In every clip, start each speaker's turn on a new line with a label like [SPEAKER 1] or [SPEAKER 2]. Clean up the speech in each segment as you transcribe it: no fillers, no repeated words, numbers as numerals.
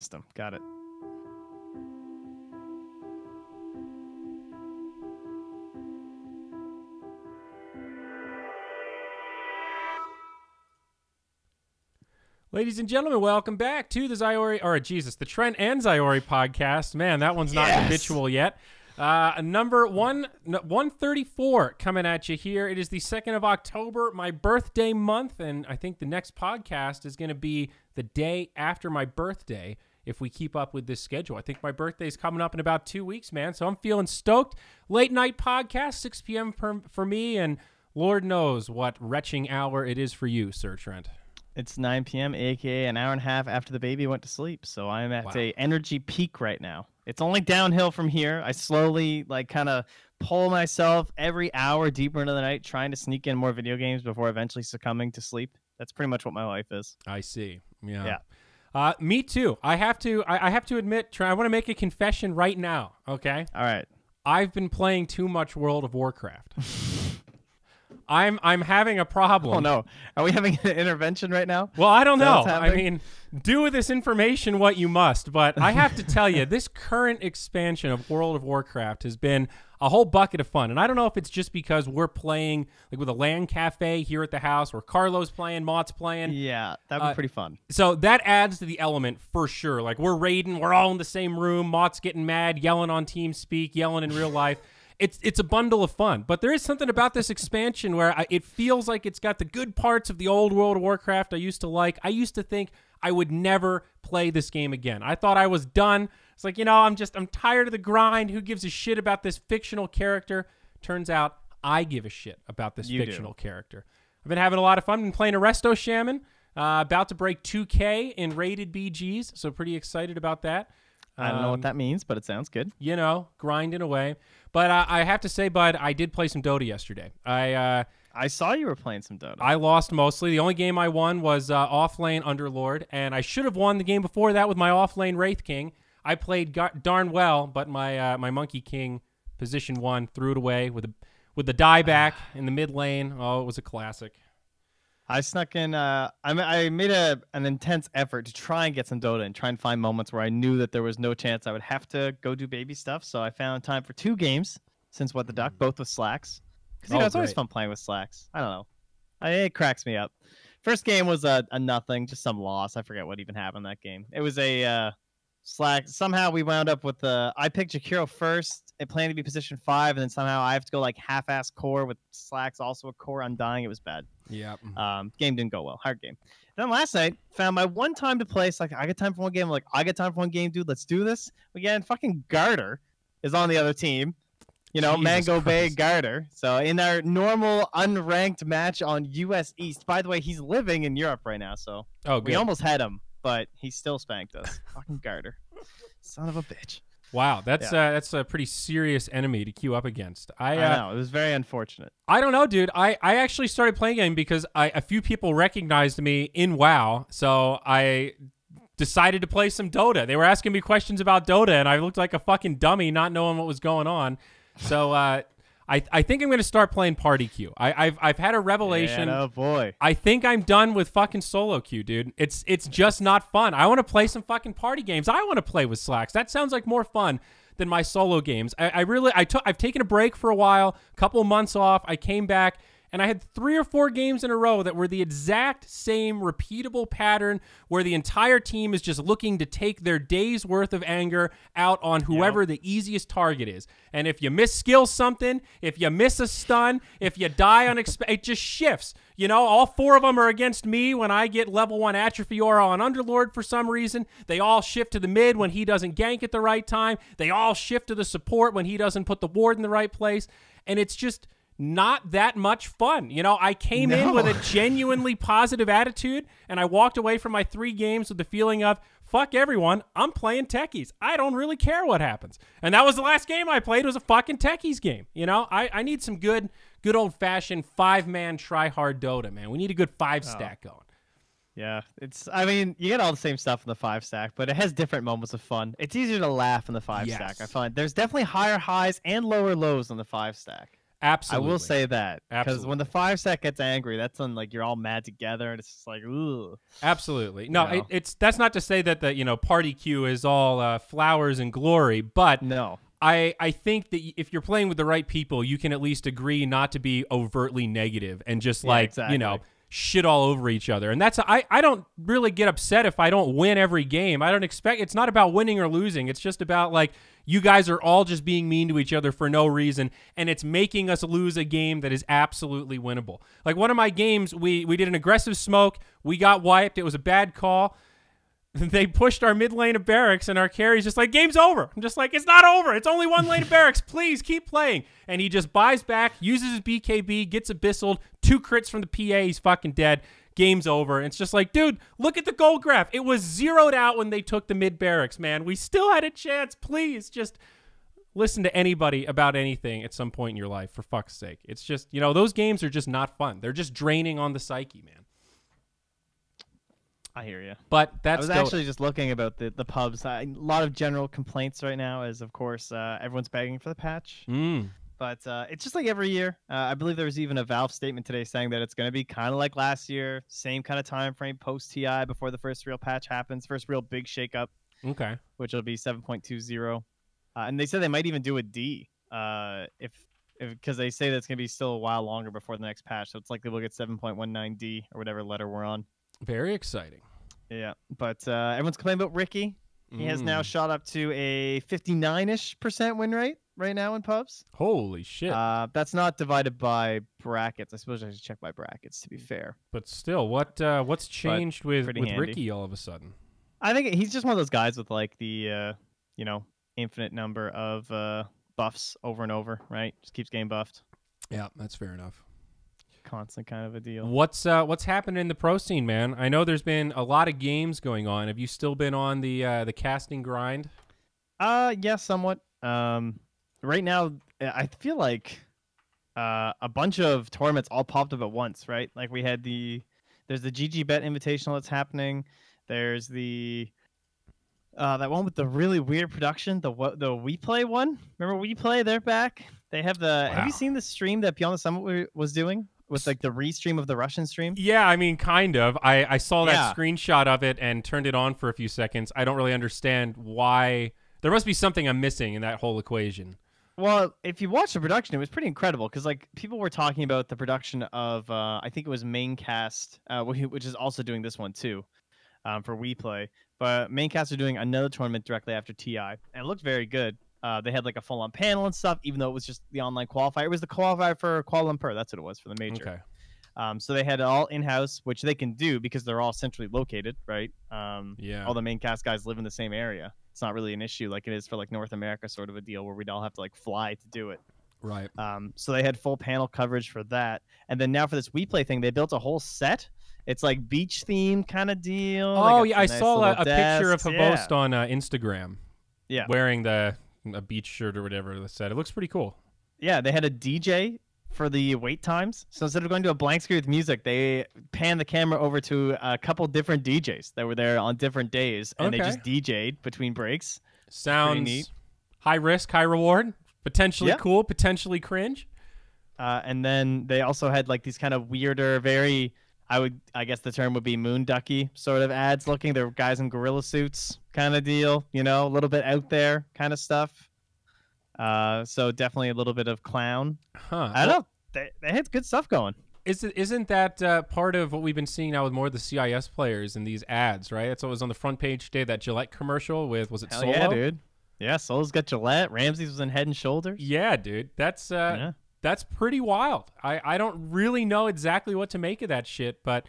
[SPEAKER 1] system. Got it.
[SPEAKER 2] Ladies and gentlemen, welcome back to the the Trent and Zyori podcast. Man, that one's not habitual yet. Number 134 coming at you here. It is the 2nd of October, my birthday month, and I think the next podcast is going to be the day after my birthday if we keep up with this schedule. I think my birthday is coming up in about 2 weeks, man, so I'm feeling stoked. Late night podcast, 6 p.m. for me, and Lord knows what retching hour it is for you, Sir Trent.
[SPEAKER 1] It's 9 p.m., a.k.a. an hour and a half after the baby went to sleep, so I'm at a energy peak right now. It's only downhill from here. I slowly, kind of pull myself every hour deeper into the night, trying to sneak in more video games before eventually succumbing to sleep. That's pretty much what my life is.
[SPEAKER 2] I see. Yeah. Me too. I have to admit, Trent, I want to make a confession right now, okay?
[SPEAKER 1] All right.
[SPEAKER 2] I've been playing too much World of Warcraft. I'm having a problem.
[SPEAKER 1] Oh, no. Are we having an intervention right now?
[SPEAKER 2] Well, I don't know. I mean, do with this information what you must. But I have to tell you, this current expansion of World of Warcraft has been a whole bucket of fun. And I don't know if it's just because we're playing with a LAN cafe here at the house where Carlo's playing, Mott's playing.
[SPEAKER 1] Yeah, that would be pretty fun.
[SPEAKER 2] So that adds to the element for sure. Like, we're raiding. We're all in the same room. Mott's getting mad, yelling on TeamSpeak, yelling in real life. It's a bundle of fun, but there is something about this expansion where it feels like it's got the good parts of the old World of Warcraft I used to like. I used to think I would never play this game again. I thought I was done. It's like, I'm tired of the grind. Who gives a shit about this fictional character? Turns out I give a shit about this fictional character. I've been having a lot of fun. Been playing Arresto Shaman, about to break 2K in rated BGs, so pretty excited about that.
[SPEAKER 1] I don't know what that means, but it sounds good.
[SPEAKER 2] Grinding away. But I have to say, bud, I did play some Dota yesterday.
[SPEAKER 1] I saw you were playing some Dota.
[SPEAKER 2] I lost mostly. The only game I won was off-lane Underlord, and I should have won the game before that with my off-lane Wraith King. I played darn well, but my Monkey King position 1 threw it away with the dieback in the mid lane. Oh, it was a classic.
[SPEAKER 1] I snuck in. I made an intense effort to try and get some Dota and try and find moments where I knew that there was no chance I would have to go do baby stuff. So I found time for 2 games since What the Duck, both with Slacks. Because it's always fun playing with Slacks. I don't know. It cracks me up. First game was a nothing, just some loss. I forget what even happened in that game. It was a Slack. Somehow we wound up with I picked Jakiro first. It planned to be position 5, and then somehow I have to go half-ass core with Slacks, also a core undying. It was bad.
[SPEAKER 2] Yeah.
[SPEAKER 1] Game didn't go well. Hard game. Then last night, found my one time to play. It's like, I got time for one game. I'm like, I got time for one game, dude. Let's do this. Again, fucking Garter is on the other team. Mango Bay Garter. So in our normal unranked match on US East, by the way, he's living in Europe right now. So we almost had him, but he still spanked us. Fucking Garter. Son of a bitch.
[SPEAKER 2] Wow, that's a pretty serious enemy to queue up against.
[SPEAKER 1] I know. It was very unfortunate.
[SPEAKER 2] I don't know, dude. I actually started playing game because a few people recognized me in WoW, so I decided to play some Dota. They were asking me questions about Dota, and I looked like a fucking dummy not knowing what was going on. So I think I'm going to start playing party queue. I've had a revelation.
[SPEAKER 1] Oh boy.
[SPEAKER 2] I think I'm done with fucking solo queue, dude. It's just not fun. I want to play some fucking party games. I want to play with Slacks. That sounds like more fun than my solo games. I've taken a break for a while, a couple of months off. I came back, and I had 3 or 4 games in a row that were the exact same repeatable pattern where the entire team is just looking to take their day's worth of anger out on whoever the easiest target is. And if you misskill something, if you miss a stun, if you die it just shifts. All 4 of them are against me when I get level 1 Atrophy Aura on Underlord for some reason. They all shift to the mid when he doesn't gank at the right time. They all shift to the support when he doesn't put the ward in the right place. And it's just not that much fun. I came in with a genuinely positive attitude, and I walked away from my 3 games with the feeling of, fuck everyone, I'm playing techies. I don't really care what happens. And that was the last game I played. It was a fucking techies game. I need some good old-fashioned 5-man try-hard Dota, man. We need a good 5-stack going.
[SPEAKER 1] Yeah, you get all the same stuff in the 5-stack, but it has different moments of fun. It's easier to laugh in the 5-stack, I find. There's definitely higher highs and lower lows on the 5-stack.
[SPEAKER 2] Absolutely.
[SPEAKER 1] I will say that because
[SPEAKER 2] Absolutely.
[SPEAKER 1] when the 5-sec gets angry, that's when like you're all mad together, and it's just like, ooh.
[SPEAKER 2] Absolutely. No,
[SPEAKER 1] You know?
[SPEAKER 2] it's that's not to say that the party queue is all flowers and glory, but
[SPEAKER 1] No.
[SPEAKER 2] I think that if you're playing with the right people, you can at least agree not to be overtly negative and just
[SPEAKER 1] exactly.
[SPEAKER 2] shit all over each other. And that's I don't really get upset if I don't win every game. I don't expect it's not about winning or losing. It's just about like you guys are all just being mean to each other for no reason, and it's making us lose a game that is absolutely winnable. Like one of my games, we did an aggressive smoke, we got wiped, it was a bad call. They pushed our mid lane of barracks, and our carry's just like, game's over. I'm just like, it's not over. It's only one lane of barracks. Please keep playing. And he just buys back, uses his BKB, gets abyssal, 2 crits from the PA. He's fucking dead. Game's over. And it's just like, dude, look at the goal graph. It was zeroed out when they took the mid barracks, man. We still had a chance. Please just listen to anybody about anything at some point in your life, for fuck's sake. It's just, those games are just not fun. They're just draining on the psyche, man.
[SPEAKER 1] I hear you.
[SPEAKER 2] But that's
[SPEAKER 1] I was actually just looking about the pubs. A lot of general complaints right now is, of course, everyone's begging for the patch. But it's just like every year. I believe there was even a Valve statement today saying that it's going to be kind of like last year, same kind of time frame post TI before the first real patch happens, first real big shakeup.
[SPEAKER 2] Okay.
[SPEAKER 1] Which will be 7.20. And they said they might even do a D if because they say that it's going to be still a while longer before the next patch. So it's likely we'll get 7.19D or whatever letter we're on.
[SPEAKER 2] Very exciting.
[SPEAKER 1] Yeah, but everyone's complaining about Ricky. He has now shot up to a 59-ish% win rate right now in pubs.
[SPEAKER 2] Holy shit.
[SPEAKER 1] That's not divided by brackets. I suppose I should check my brackets, to be fair.
[SPEAKER 2] But still, what's changed with Ricky all of a sudden?
[SPEAKER 1] I think he's just one of those guys with like the, infinite number of buffs over and over, right? Just keeps getting buffed.
[SPEAKER 2] Yeah, that's fair enough.
[SPEAKER 1] Constant kind of a deal.
[SPEAKER 2] What's happening in the pro scene, man? I know there's been a lot of games going on. Have you still been on the casting grind?
[SPEAKER 1] Yeah, somewhat. Right now, I feel like a bunch of tournaments all popped up at once, right? Like we had there's the GG Bet Invitational that's happening. There's the that one with the really weird production, the We Play one. Remember We Play? They're back. They have the. Wow. Have you seen the stream that Beyond the Summit was doing? With like the restream of the Russian stream?
[SPEAKER 2] Yeah, I mean, kind of. I saw that screenshot of it and turned it on for a few seconds. I don't really understand why. There must be something I'm missing in that whole equation.
[SPEAKER 1] Well, if you watch the production, it was pretty incredible because like people were talking about the production of I think it was Maincast, which is also doing this one too, for We Play. But Maincast are doing another tournament directly after TI, and it looked very good. They had like a full-on panel and stuff, even though it was just the online qualifier. It was the qualifier for Kuala Lumpur. That's what it was for the major. Okay. So they had it all in-house, which they can do because they're all centrally located, right? Yeah. All the main cast guys live in the same area. It's not really an issue like it is for like North America sort of a deal where we'd all have to like fly to do it.
[SPEAKER 2] Right.
[SPEAKER 1] So they had full panel coverage for that. And then now for this We Play thing, they built a whole set. It's like beach theme kind of deal.
[SPEAKER 2] Oh, yeah. I saw a picture of Havost on Instagram. Yeah. Wearing a beach shirt or whatever the set. It looks pretty cool.
[SPEAKER 1] Yeah, they had a DJ for the wait times. So instead of going to a blank screen with music, they panned the camera over to a couple different DJs that were there on different days, and they just DJ'd between breaks.
[SPEAKER 2] Sounds neat. High risk, high reward. Potentially cool, potentially cringe.
[SPEAKER 1] And then they also had like these kind of weirder, very, I guess the term would be moonducky sort of ads looking. There were guys in gorilla suits kind of deal, a little bit out there kind of stuff. So definitely a little bit of clown.
[SPEAKER 2] Huh.
[SPEAKER 1] I don't know. They had good stuff going.
[SPEAKER 2] Isn't that part of what we've been seeing now with more of the CIS players in these ads, right? That's what was on the front page today, that Gillette commercial with, was it
[SPEAKER 1] Hell
[SPEAKER 2] Solo?
[SPEAKER 1] Yeah, dude. Yeah, Solo's got Gillette. Ramsey's was in Head and Shoulders.
[SPEAKER 2] Yeah, dude. That's pretty wild. I don't really know exactly what to make of that shit, but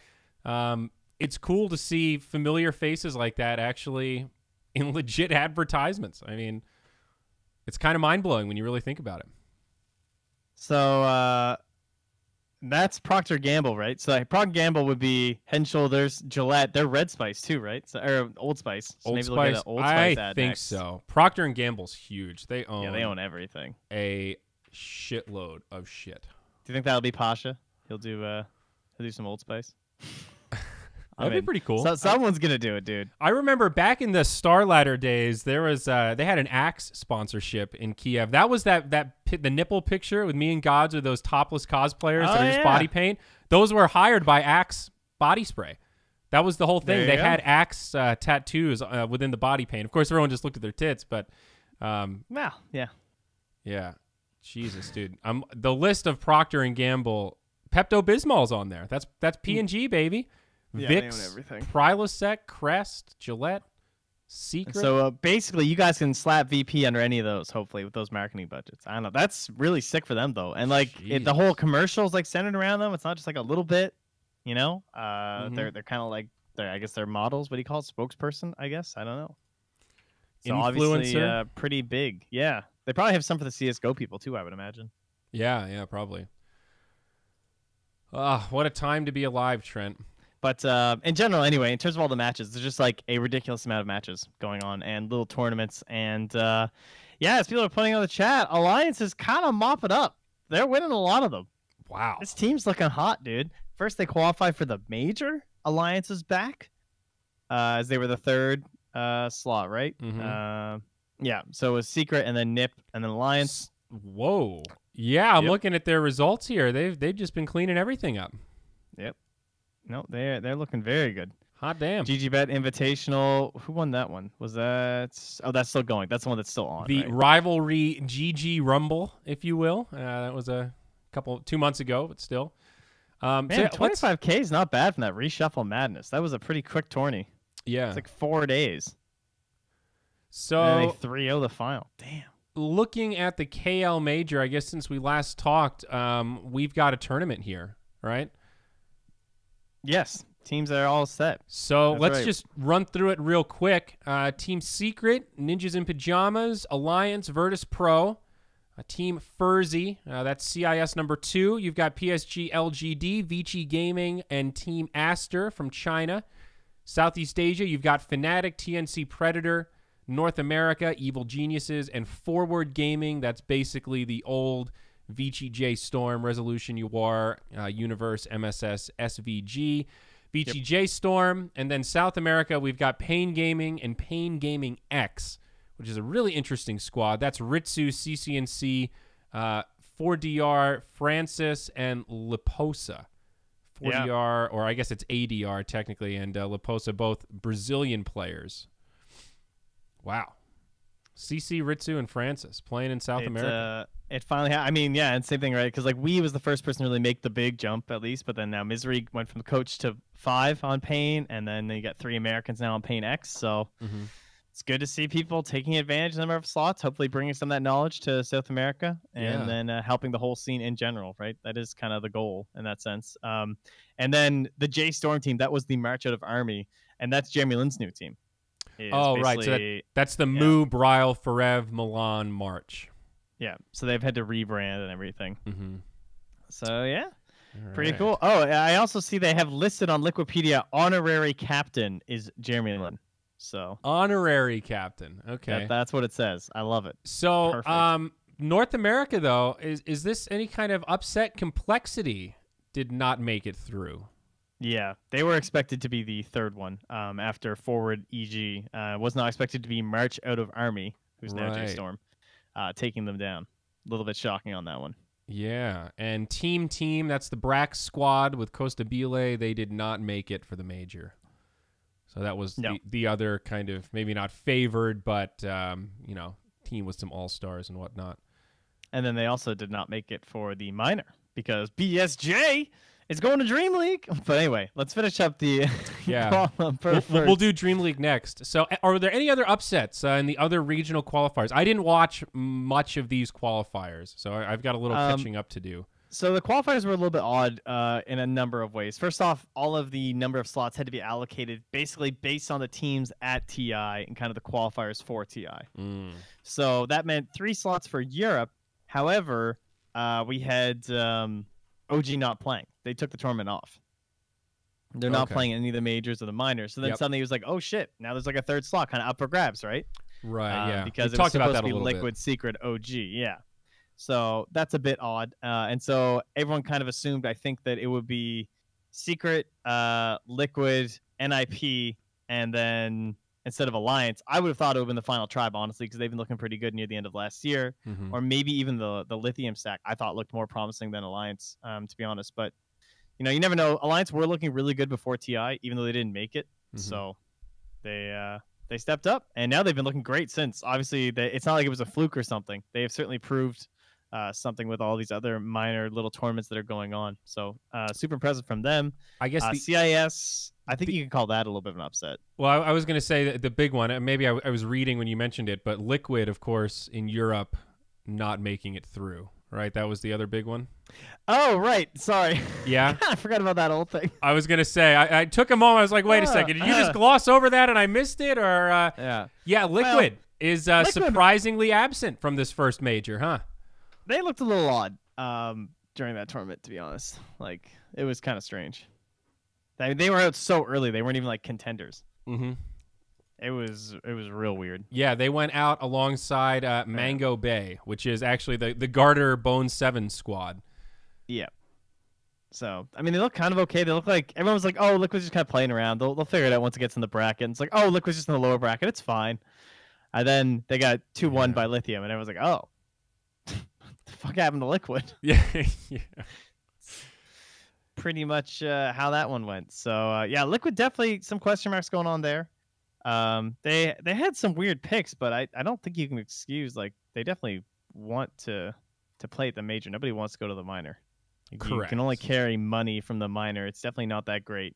[SPEAKER 2] it's cool to see familiar faces like that actually in legit advertisements. I mean, it's kind of mind-blowing when you really think about it.
[SPEAKER 1] So that's Procter & Gamble, right? So like, Procter & Gamble would be Head & Shoulders, Gillette. They're Red Spice too, right? So, or Old Spice. So
[SPEAKER 2] Old
[SPEAKER 1] maybe
[SPEAKER 2] Spice.
[SPEAKER 1] We'll get an Old Spice
[SPEAKER 2] I
[SPEAKER 1] ad
[SPEAKER 2] think
[SPEAKER 1] next.
[SPEAKER 2] so. Procter & Gamble's huge. They own
[SPEAKER 1] everything.
[SPEAKER 2] A shitload of shit.
[SPEAKER 1] Do you think that'll be Pasha? He'll do some Old Spice.
[SPEAKER 2] That'd be pretty cool.
[SPEAKER 1] So someone's gonna do it, dude.
[SPEAKER 2] I remember back in the Star Ladder days, there was they had an Axe sponsorship in Kiev. That was the nipple picture with me and Gods with those topless cosplayers that are just body paint. Those were hired by Axe body spray. That was the whole thing. They had Axe tattoos within the body paint. Of course, everyone just looked at their tits, but
[SPEAKER 1] well,
[SPEAKER 2] yeah. Jesus, dude. The list of Procter and Gamble Pepto-Bismol's on there. That's P&G, baby.
[SPEAKER 1] Yeah,
[SPEAKER 2] Vicks, Prilosec, Crest, Gillette, Secret.
[SPEAKER 1] So basically, you guys can slap VP under any of those, hopefully, with those marketing budgets. I don't know. That's really sick for them, though. And like the whole commercial's like centered around them. It's not just like a little bit, you know. They're kind of like I guess they're models. What do you call it? Spokesperson? I guess I don't know. So
[SPEAKER 2] Influencer.
[SPEAKER 1] Obviously, pretty big. Yeah, they probably have some for the CS:GO people too. I would imagine.
[SPEAKER 2] Yeah, probably. What a time to be alive, Trent.
[SPEAKER 1] But in general, anyway, in terms of all the matches, there's just like a ridiculous amount of matches going on and little tournaments. And as people are putting on the chat, Alliance is kind of mopping up. They're winning a lot of them.
[SPEAKER 2] Wow.
[SPEAKER 1] This team's looking hot, dude. First, they qualified for the major. Alliance is back as they were the third slot, right? Yeah, so it was Secret and then NIP and then Alliance.
[SPEAKER 2] Whoa. Yeah, I'm looking at their results here. They've just been cleaning everything up.
[SPEAKER 1] Yep. No, they're looking very good.
[SPEAKER 2] Hot damn.
[SPEAKER 1] GGBet Invitational. Who won that one? Was that? Oh, that's still going. That's the one that's still on.
[SPEAKER 2] The rivalry GG Rumble, if you will. That was 2 months ago, but still.
[SPEAKER 1] Man, 25K is not bad from that reshuffle madness. That was a pretty quick tourney.
[SPEAKER 2] Yeah.
[SPEAKER 1] It's like 4 days.
[SPEAKER 2] So
[SPEAKER 1] and they 3-0 the final. Damn.
[SPEAKER 2] Looking at the KL Major, I guess since we last talked, we've got a tournament here, right?
[SPEAKER 1] Yes. Teams are all set.
[SPEAKER 2] So let's just run through it real quick. Team Secret, Ninjas in Pajamas, Alliance, Virtus Pro, Team Furzy, that's CIS number 2. You've got PSG LGD, Vici Gaming, and Team Aster from China. Southeast Asia, you've got Fnatic, TNC Predator, North America, Evil Geniuses, and Forward Gaming. That's basically the old VGJ Storm, Resolution UR, Universe, MSS, SVG, VGJ Storm. And then South America, we've got Pain Gaming and Pain Gaming X, which is a really interesting squad. That's Ritsu, CCNC, 4DR, Francis, and Liposa. 4DR, or I guess it's ADR technically, and Liposa, both Brazilian players. Wow. CC, Ritsu, and Francis playing in South America.
[SPEAKER 1] It finally I mean, yeah, and same thing, right? Because like Wii was the first person to really make the big jump, at least, but then now Misery went from coach to 5 on Pain, and then you got 3 Americans now on Pain X, so it's good to see people taking advantage of the number of slots, hopefully bringing some of that knowledge to South America, and then helping the whole scene in general, right? That is kind of the goal in that sense. And then the J Storm team, that was the March Out of Army, and that's Jeremy Lin's new team.
[SPEAKER 2] Oh, right. So that's the Moo, Brile, Forev, Milan, March.
[SPEAKER 1] Yeah. So they've had to rebrand and everything. So, yeah. Pretty
[SPEAKER 2] right.
[SPEAKER 1] cool. Oh, I also see they have listed on Liquipedia honorary captain is Jeremy Lin. So
[SPEAKER 2] honorary captain. Okay.
[SPEAKER 1] That's what it says. I love it.
[SPEAKER 2] So North America, though, is this any kind of upset? Complexity did not make it through.
[SPEAKER 1] Yeah, they were expected to be the third one after Forward EG. Was not expected to be March Out of Army, who's now J-Storm, taking them down. A little bit shocking on that one.
[SPEAKER 2] Yeah, and Team, that's the Brax squad with Costa Bile. They did not make it for the major. So that was the other kind of, maybe not favored, but, team with some all-stars and whatnot. And
[SPEAKER 1] then they also did not make it for the minor because BSJ is going to Dream League. But anyway, let's finish up the
[SPEAKER 2] we'll do Dream League next. So are there any other upsets in the other regional qualifiers? I didn't watch much of these qualifiers, so I've got a little catching up to do.
[SPEAKER 1] So the qualifiers were a little bit odd in a number of ways. First off, all of the number of slots had to be allocated basically based on the teams at TI and kind of the qualifiers for TI. So that meant 3 slots for Europe. However, we had OG not playing. They took the tournament off. They're not playing any of the majors or the minors. So then suddenly it was like, oh shit, now there's like a third slot kind of up for grabs, right?
[SPEAKER 2] Right, yeah.
[SPEAKER 1] Because it was supposed to be Liquid, Secret, OG, yeah. So that's a bit odd. And so everyone kind of assumed, I think, that it would be Secret, Liquid, NIP, and then instead of Alliance, I would have thought it would have been the final tribe, honestly, because they've been looking pretty good near the end of last year. Or maybe even the Lithium stack I thought looked more promising than Alliance, to be honest. But you know, you never know. Alliance were looking really good before TI, even though they didn't make it. So they stepped up, and now they've been looking great since. Obviously, it's not like it was a fluke or something. They have certainly proved something with all these other minor little tournaments that are going on. So super impressive from them.
[SPEAKER 2] I guess
[SPEAKER 1] CIS, I think you can call that a little bit of an upset.
[SPEAKER 2] Well, I was going to say the big one, and maybe I was reading when you mentioned it, but Liquid, of course, in Europe, not making it through, right? That was the other big one.
[SPEAKER 1] Oh, right. Sorry.
[SPEAKER 2] Yeah.
[SPEAKER 1] I forgot about that whole thing.
[SPEAKER 2] I was going to say, I took a moment. I was like, wait a second. Did you just gloss over that and I missed it? Or yeah, Liquid is surprisingly absent from this first major, huh?
[SPEAKER 1] They looked a little odd during that tournament, to be honest. Like, it was kind of strange. They were out so early. They weren't even like contenders. It was real weird.
[SPEAKER 2] Yeah, they went out alongside Mango Bay, which is actually the Garter Bone 7 squad.
[SPEAKER 1] Yeah. So, I mean, they look kind of okay. They look like everyone was like, oh, Liquid's just kind of playing around. They'll figure it out once it gets in the bracket. And it's like, oh, Liquid's just in the lower bracket. It's fine. And then they got 2-1 by Lithium, and everyone's like, oh, what the fuck happened to Liquid?
[SPEAKER 2] Yeah.
[SPEAKER 1] Pretty much how that one went. So, yeah, Liquid definitely some question marks going on there. They had some weird picks, but I don't think you can excuse, like, they definitely want to play at the major. Nobody wants to go to the minor.
[SPEAKER 2] Correct.
[SPEAKER 1] You can only carry money from the minor. It's definitely not that great.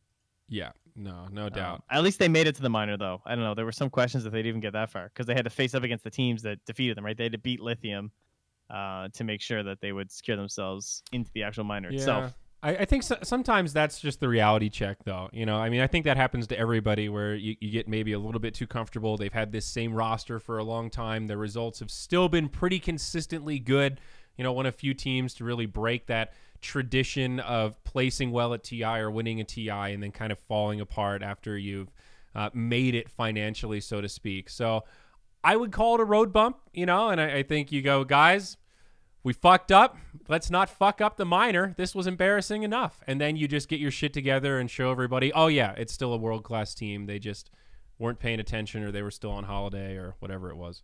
[SPEAKER 2] Yeah, no doubt.
[SPEAKER 1] At least they made it to the minor, though. I don't know. There were some questions that they'd even get that far because they had to face up against the teams that defeated them, right? They had to beat Lithium to make sure that they would secure themselves into the actual minor itself.
[SPEAKER 2] I think sometimes that's just the reality check, though. You know, I mean, I think that happens to everybody where you get maybe a little bit too comfortable. They've had this same roster for a long time. The results have still been pretty consistently good. You know, one of few teams to really break that tradition of placing well at TI or winning a TI and then kind of falling apart after you've made it financially, so to speak. So I would call it a road bump, you know, and I think you go, guys, we fucked up. Let's not fuck up the minor. This was embarrassing enough. And then you just get your shit together and show everybody, oh, yeah, it's still a world-class team. They just weren't paying attention or they were still on holiday or whatever it was.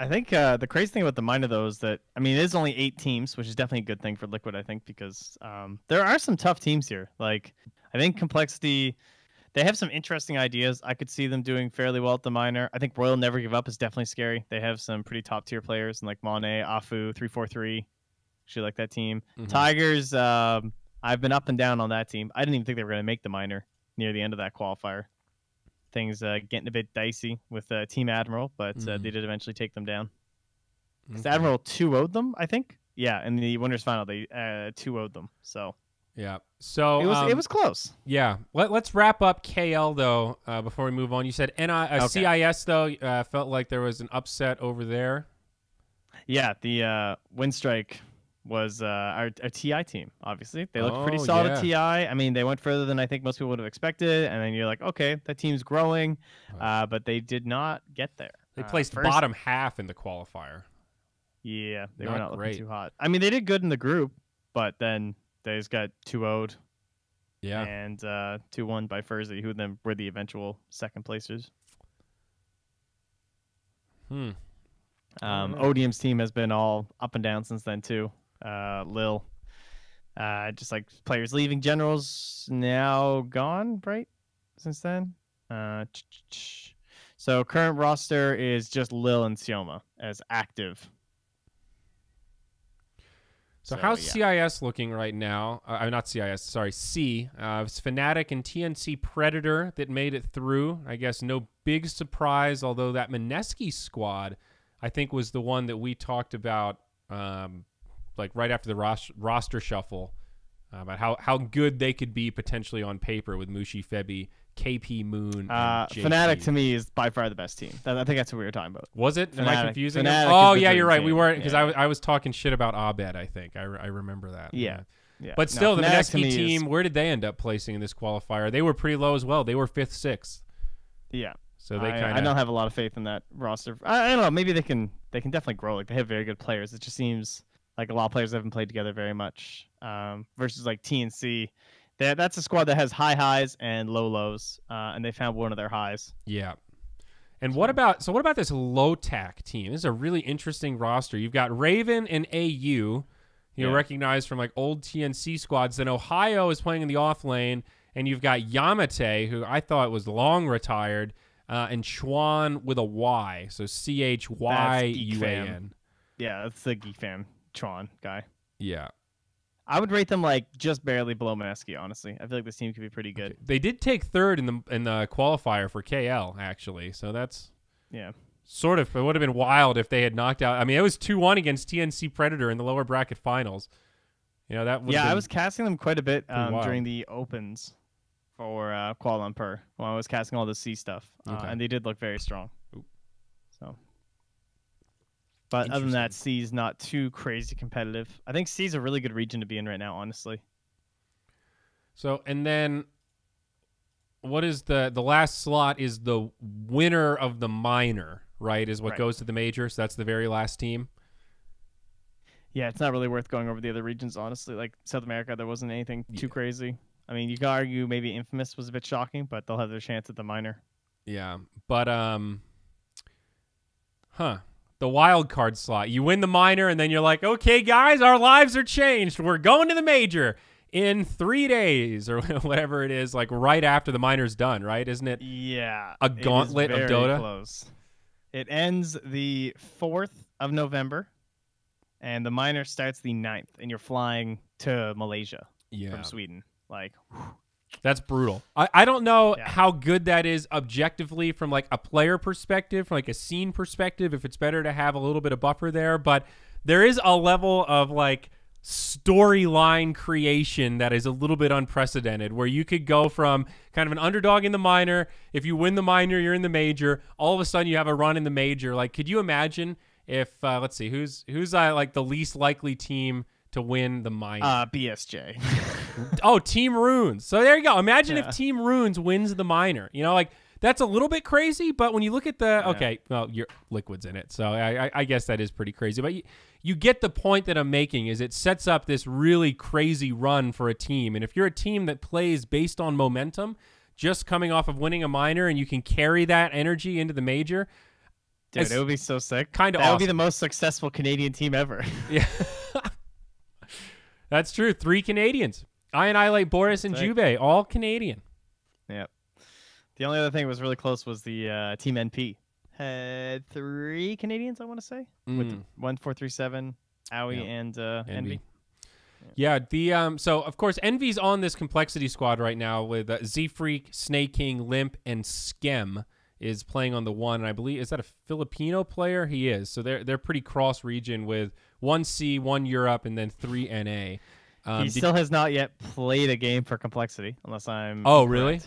[SPEAKER 1] I think the crazy thing about the minor, though, is that, I mean, it is only 8 teams, which is definitely a good thing for Liquid, I think, because there are some tough teams here. Like, I think Complexity, they have some interesting ideas. I could see them doing fairly well at the minor. I think Royal Never Give Up is definitely scary. They have some pretty top-tier players, like Monet, Afu, 343. Actually like that team. Tigers, I've been up and down on that team. I didn't even think they were going to make the minor near the end of that qualifier. Things getting a bit dicey with Team Admiral, but they did eventually take them down. Because Admiral 2-0'd them, I think. Yeah, in the winners final, they 2-0'd them. So
[SPEAKER 2] yeah, so
[SPEAKER 1] it was close.
[SPEAKER 2] Yeah, let's wrap up KL though before we move on. You said CIS though felt like there was an upset over there. Yeah,
[SPEAKER 1] the Windstrike was our TI team, obviously. They looked pretty solid at TI. I mean, they went further than I think most people would have expected. And then you're like, okay, that team's growing. But they did not get there.
[SPEAKER 2] They placed bottom half in the qualifier.
[SPEAKER 1] Yeah, they were not looking too hot. I mean, they did good in the group, but then they just got 2-0'd.
[SPEAKER 2] Yeah.
[SPEAKER 1] And 2-1 by Furzy, who then were the eventual second placers. Odium's team has been all up and down since then, too. Lil, just like players leaving. Generals now gone, right? Since then, so current roster is just Lil and Sioma as active.
[SPEAKER 2] So how's CIS looking right now? Not CIS, sorry, C. It's Fnatic and TNC Predator that made it through. I guess no big surprise, although that Mineski squad, I think, was the one that we talked about. Like right after the roster shuffle, about how good they could be potentially on paper with Mushi, Febi, KP, Moon, and
[SPEAKER 1] Fnatic to me is by far the best team. I think that's what we were talking about.
[SPEAKER 2] Was it?
[SPEAKER 1] Fnatic,
[SPEAKER 2] am I confusing
[SPEAKER 1] Fnatic
[SPEAKER 2] them? Oh yeah,
[SPEAKER 1] you're
[SPEAKER 2] right. We weren't, because I was talking shit about Abed. I think I remember that.
[SPEAKER 1] Yeah.
[SPEAKER 2] But still, the Mineski team,
[SPEAKER 1] is...
[SPEAKER 2] where did they end up placing in this qualifier? They were pretty low as well. They were 5th, 6th.
[SPEAKER 1] Yeah.
[SPEAKER 2] So they
[SPEAKER 1] I don't have a lot of faith in that roster. I don't know. Maybe they can definitely grow. Like, they have very good players. It just seems like a lot of players haven't played together very much. Versus like TNC, That's a squad that has high highs and low lows, and they found one of their highs.
[SPEAKER 2] Yeah. And what about this low tack team? This is a really interesting roster. You've got Raven and AU, recognized from like old TNC squads. Then Ohio is playing in the off lane, and you've got Yamate, who I thought was long retired, and Chuan with a Y, so CHYUAN.
[SPEAKER 1] Yeah, that's the Geek Fam Chuan guy.
[SPEAKER 2] Yeah.
[SPEAKER 1] I would rate them like just barely below Manesky, honestly. I feel like this team could be pretty good.
[SPEAKER 2] Okay. They did take third in the qualifier for KL, actually. So that's sort of, it would have been wild if they had knocked out. I mean, it was 2-1 against TNC Predator in the lower bracket finals. That would
[SPEAKER 1] I was casting them quite a bit during the opens for Kuala Lumpur when I was casting all the C stuff. And they did look very strong.
[SPEAKER 2] Ooh.
[SPEAKER 1] So. But other than that, C is not too crazy competitive. I think C is a really good region to be in right now, honestly.
[SPEAKER 2] So, and then what is the last slot is the winner of the minor, right, is what goes to the major. So that's the very last team.
[SPEAKER 1] Yeah, it's not really worth going over the other regions, honestly. Like South America, there wasn't anything too crazy. I mean, you could argue maybe Infamous was a bit shocking, but they'll have their chance at the minor.
[SPEAKER 2] Yeah, but, the wild card slot. You win the minor, and then you're like, okay, guys, our lives are changed. We're going to the major in 3 days or whatever it is, like right after the minor's done, right? Isn't it?
[SPEAKER 1] Yeah.
[SPEAKER 2] A gauntlet of Dota?
[SPEAKER 1] Close. It ends the 4th of November, and the minor starts the 9th, and you're flying to Malaysia from Sweden. Like, whew.
[SPEAKER 2] That's brutal. I don't know how good that is objectively from like a player perspective, from like a scene perspective, if it's better to have a little bit of buffer there. But there is a level of like storyline creation that is a little bit unprecedented, where you could go from kind of an underdog in the minor. If you win the minor, you're in the major. All of a sudden you have a run in the major. Like, could you imagine if, let's see, who's like the least likely team to win the minor?
[SPEAKER 1] BSJ.
[SPEAKER 2] Oh, Team Runes. So there you go. Imagine if Team Runes wins the minor. Like that's a little bit crazy, but when you look at the well, your Liquid's in it, so I guess that is pretty crazy. But you get the point that I'm making. Is it sets up this really crazy run for a team, and if you're a team that plays based on momentum, just coming off of winning a minor, and you can carry that energy into the major.
[SPEAKER 1] Dude, it would be so sick.
[SPEAKER 2] Kind of
[SPEAKER 1] That
[SPEAKER 2] awesome.
[SPEAKER 1] would be the most successful Canadian team ever.
[SPEAKER 2] Yeah. That's true. 3 Canadians. Ianile, Boris, and Juve, all Canadian.
[SPEAKER 1] Yep. The only other thing that was really close was the Team NP. Had 3 Canadians, I want to say, with 1437, Aoi, and Envy.
[SPEAKER 2] Yeah. So of course Envy's on this complexity squad right now with Z-Freak, Snake King, Limp, and Skem is playing on the 1. And I believe, is that a Filipino player? He is. So they're pretty cross region with 1 C, 1 Europe, and then 3 NA.
[SPEAKER 1] He still has not yet played a game for complexity, unless I'm.
[SPEAKER 2] Oh, really?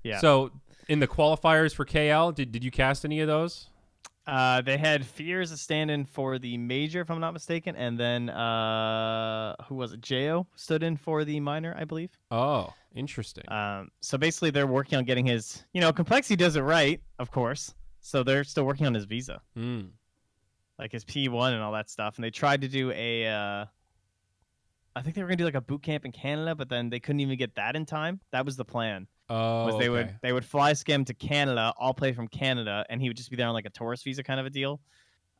[SPEAKER 1] Yeah.
[SPEAKER 2] So in the qualifiers for KL, did you cast any of those?
[SPEAKER 1] They had Fear as a stand-in for the major, if I'm not mistaken, and then who was it? Jo stood in for the minor, I believe.
[SPEAKER 2] Oh, interesting.
[SPEAKER 1] So basically, they're working on getting his. Complexity does it right, of course. So they're still working on his visa, like his P1 and all that stuff. And they tried to do a. I think they were gonna do like a boot camp in Canada, but then they couldn't even get that in time. That was the plan.
[SPEAKER 2] Oh,
[SPEAKER 1] was they would fly Skem to Canada, all play from Canada, and he would just be there on like a tourist visa kind of a deal.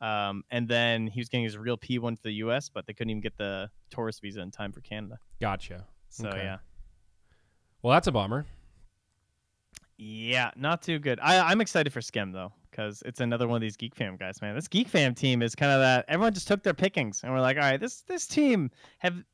[SPEAKER 1] And then he was getting his real P1 to the US, but they couldn't even get the tourist visa in time for Canada.
[SPEAKER 2] Gotcha.
[SPEAKER 1] So yeah.
[SPEAKER 2] Well, that's a bummer.
[SPEAKER 1] Yeah, not too good. I'm excited for Skem though, because it's another one of these Geek Fam guys, man. This Geek Fam team is kind of that everyone just took their pickings and we're like, all right, this team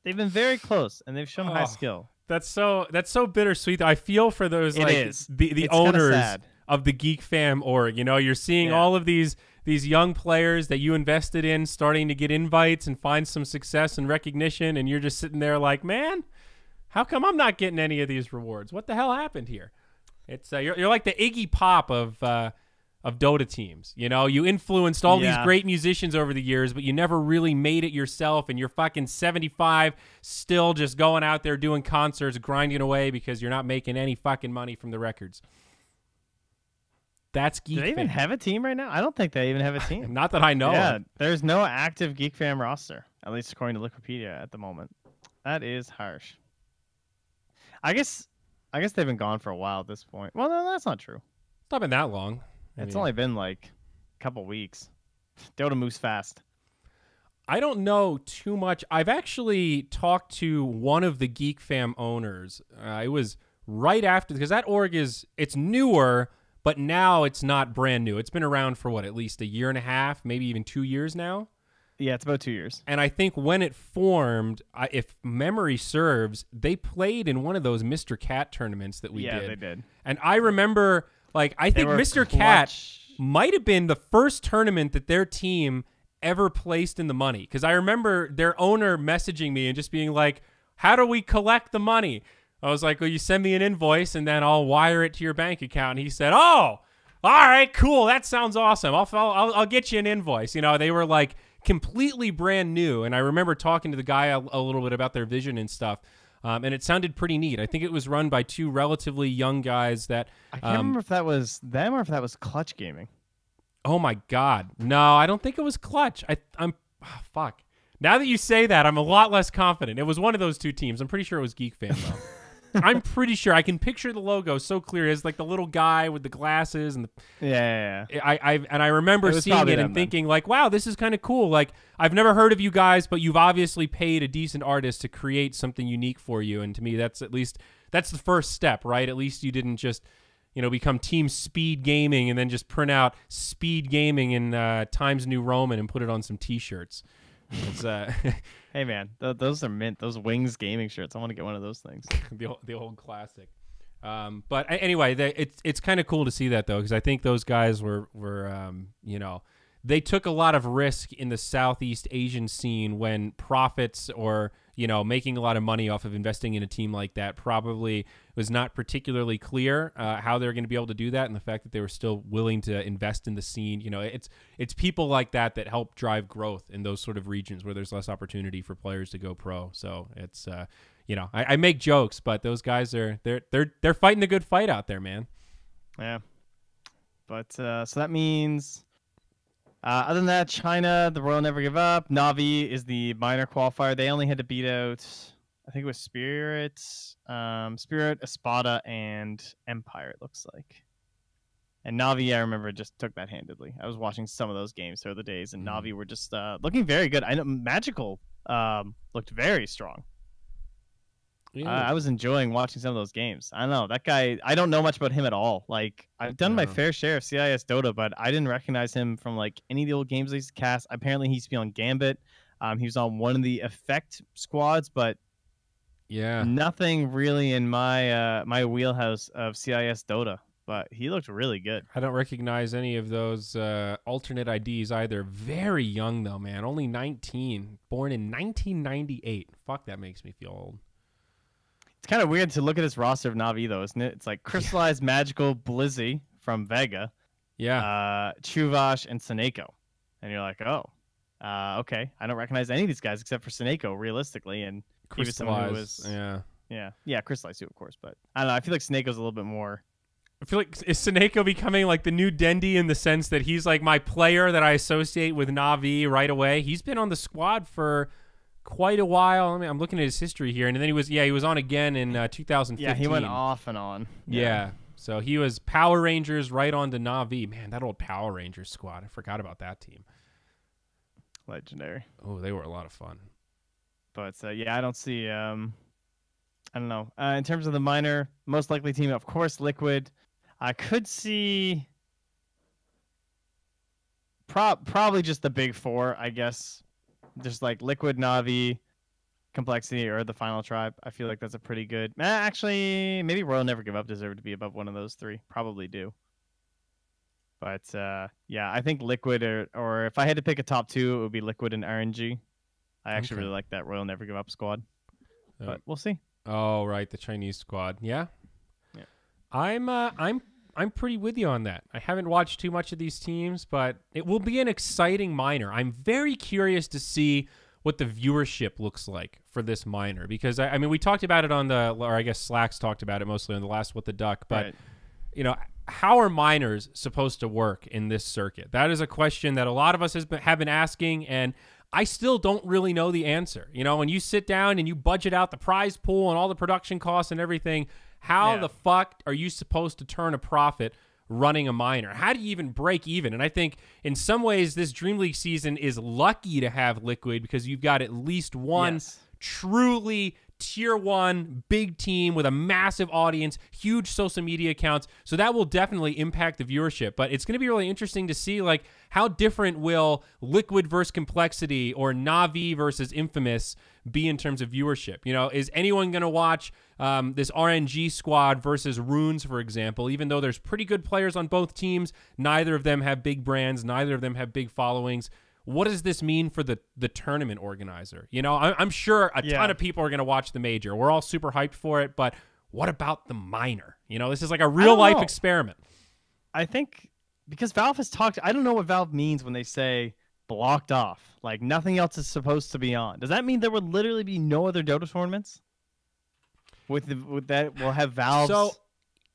[SPEAKER 1] they've been very close and they've shown high skill.
[SPEAKER 2] That's so bittersweet. I feel for those the owners of the Geek Fam org. You're seeing all of these young players that you invested in starting to get invites and find some success and recognition, and you're just sitting there like, man, how come I'm not getting any of these rewards? What the hell happened here? It's you're like the Iggy Pop of Dota teams. You influenced all these great musicians over the years, but you never really made it yourself, and you're fucking 75 still just going out there doing concerts, grinding away because you're not making any fucking money from the records. That's Geek Fam.
[SPEAKER 1] Do they even have a team right now? I don't think they even have a team.
[SPEAKER 2] Not that I know of.
[SPEAKER 1] There's no active Geek Fam roster, at least according to Wikipedia at the moment. That is harsh. I guess they've been gone for a while at this point. Well, no, that's not true.
[SPEAKER 2] It's not been that long.
[SPEAKER 1] It's only been like a couple weeks. Dota moves fast.
[SPEAKER 2] I don't know too much. I've actually talked to one of the Geek Fam owners. It was right after, because that org it's newer, but now it's not brand new. It's been around for at least a year and a half, maybe even 2 years now.
[SPEAKER 1] Yeah, it's about 2 years.
[SPEAKER 2] And I think when it formed, if memory serves, they played in one of those Mr. Cat tournaments that we did.
[SPEAKER 1] Yeah, they did.
[SPEAKER 2] And I remember, I think Mr. Cat might have been the first tournament that their team ever placed in the money, because I remember their owner messaging me and just being like, how do we collect the money? I was like, well, you send me an invoice and then I'll wire it to your bank account. And he said, oh, all right, cool, that sounds awesome, I'll get you an invoice. They were like completely brand new, and I remember talking to the guy a little bit about their vision and stuff, and it sounded pretty neat. I think it was run by two relatively young guys that
[SPEAKER 1] I can't remember if that was them or if that was Clutch Gaming.
[SPEAKER 2] Oh my God. No, I don't think it was Clutch. Fuck. Now that you say that, I'm a lot less confident. It was one of those two teams. I'm pretty sure it was Geek Fan, though. I'm pretty sure. I can picture the logo so clear. It's like the little guy with the glasses. And
[SPEAKER 1] yeah.
[SPEAKER 2] I remember seeing it and thinking, like, wow, this is kind of cool. Like, I've never heard of you guys, but you've obviously paid a decent artist to create something unique for you. And to me, that's the first step, right? At least you didn't just become Team Speed Gaming and then just print out Speed Gaming in Times New Roman and put it on some T-shirts.
[SPEAKER 1] Hey man, those are mint. Those Wings Gaming shirts. I want to get one of those things.
[SPEAKER 2] the old classic. But anyway, it's kind of cool to see that though, because I think those guys were they took a lot of risk in the Southeast Asian scene when profits or making a lot of money off of investing in a team like that probably was not particularly clear how they're going to be able to do that, and the fact that they were still willing to invest in the scene. It's people like that help drive growth in those sort of regions where there's less opportunity for players to go pro. So it's I make jokes, but those guys they're fighting a good fight out there, man.
[SPEAKER 1] Yeah, but so that means. Other than that, China, the Royal Never Give Up. Na'Vi is the minor qualifier. They only had to beat out, I think it was Spirit, Espada, and Empire, it looks like. And Na'Vi, I remember, just took that handedly. I was watching some of those games through the days, and Na'Vi were just looking very good. I know Magical looked very strong. Yeah. I was enjoying watching some of those games. I don't know. That guy, I don't know much about him at all. Like, I've done my fair share of CIS Dota, but I didn't recognize him from, like, any of the old games I used to cast. Apparently, he used to be on Gambit. He was on one of the Effect squads, but nothing really in my my wheelhouse of CIS Dota. But he looked really good.
[SPEAKER 2] I don't recognize any of those alternate IDs either. Very young, though, man. Only 19. Born in 1998. Fuck, that makes me feel old.
[SPEAKER 1] It's kind of weird to look at this roster of Na'Vi, though, isn't it? It's like Crystallized, Magical, Blizzy from Vega, Chuvash, and Seneko. And you're like, oh, okay. I don't recognize any of these guys except for Seneko, realistically. And
[SPEAKER 2] Crystallized,
[SPEAKER 1] Crystallized too, of course. But I don't know. I feel like Seneko's a little bit more.
[SPEAKER 2] I feel like, is Seneko becoming like the new Dendy in the sense that he's like my player that I associate with Na'Vi right away? He's been on the squad for quite a while. I mean, I'm looking at his history here, and then he was on again in 2015.
[SPEAKER 1] Yeah, he went off and on.
[SPEAKER 2] Yeah. So he was Power Rangers right on to Na'Vi. Man, that old Power Rangers squad. I forgot about that team.
[SPEAKER 1] Legendary.
[SPEAKER 2] Oh, they were a lot of fun.
[SPEAKER 1] But I don't see. I don't know. In terms of the minor, most likely team, of course, Liquid. I could see. Probably just the big four, I guess. Just like Liquid, Na'Vi, Complexity, or the Final Tribe. I feel like that's a pretty good. Actually, maybe Royal Never Give Up deserve to be above one of those three. Probably do. But I think Liquid, or if I had to pick a top two, it would be Liquid and RNG. I actually really like that Royal Never Give Up squad. But we'll see.
[SPEAKER 2] Oh, right, the Chinese squad. Yeah. I'm pretty with you on that. I haven't watched too much of these teams, but it will be an exciting minor. I'm very curious to see what the viewership looks like for this minor, because I mean, we talked about it on or I guess Slacks talked about it mostly on the last What the Duck, but how are minors supposed to work in this circuit? That is a question that a lot of us have been asking, and I still don't really know the answer. You know, when you sit down and you budget out the prize pool and all the production costs and everything, how the fuck are you supposed to turn a profit running a minor? How do you even break even? And I think in some ways this Dream League season is lucky to have Liquid because you've got at least one truly tier 1 big team with a massive audience, huge social media accounts. So that will definitely impact the viewership. But it's going to be really interesting to see, like, how different will Liquid versus Complexity or Na'Vi versus Infamous be in terms of viewership? You know, is anyone going to watch this RNG squad versus Runes, for example? Even though there's pretty good players on both teams, neither of them have big brands, neither of them have big followings. What does this mean for the tournament organizer? You know, I'm sure a ton of people are going to watch the major. We're all super hyped for it, but what about the minor? You know, this is like a real-life experiment.
[SPEAKER 1] I think because Valve has talked, I don't know what Valve means when they say blocked off. Like, nothing else is supposed to be on. Does that mean there would literally be no other Dota tournaments? With that, we'll have Valve's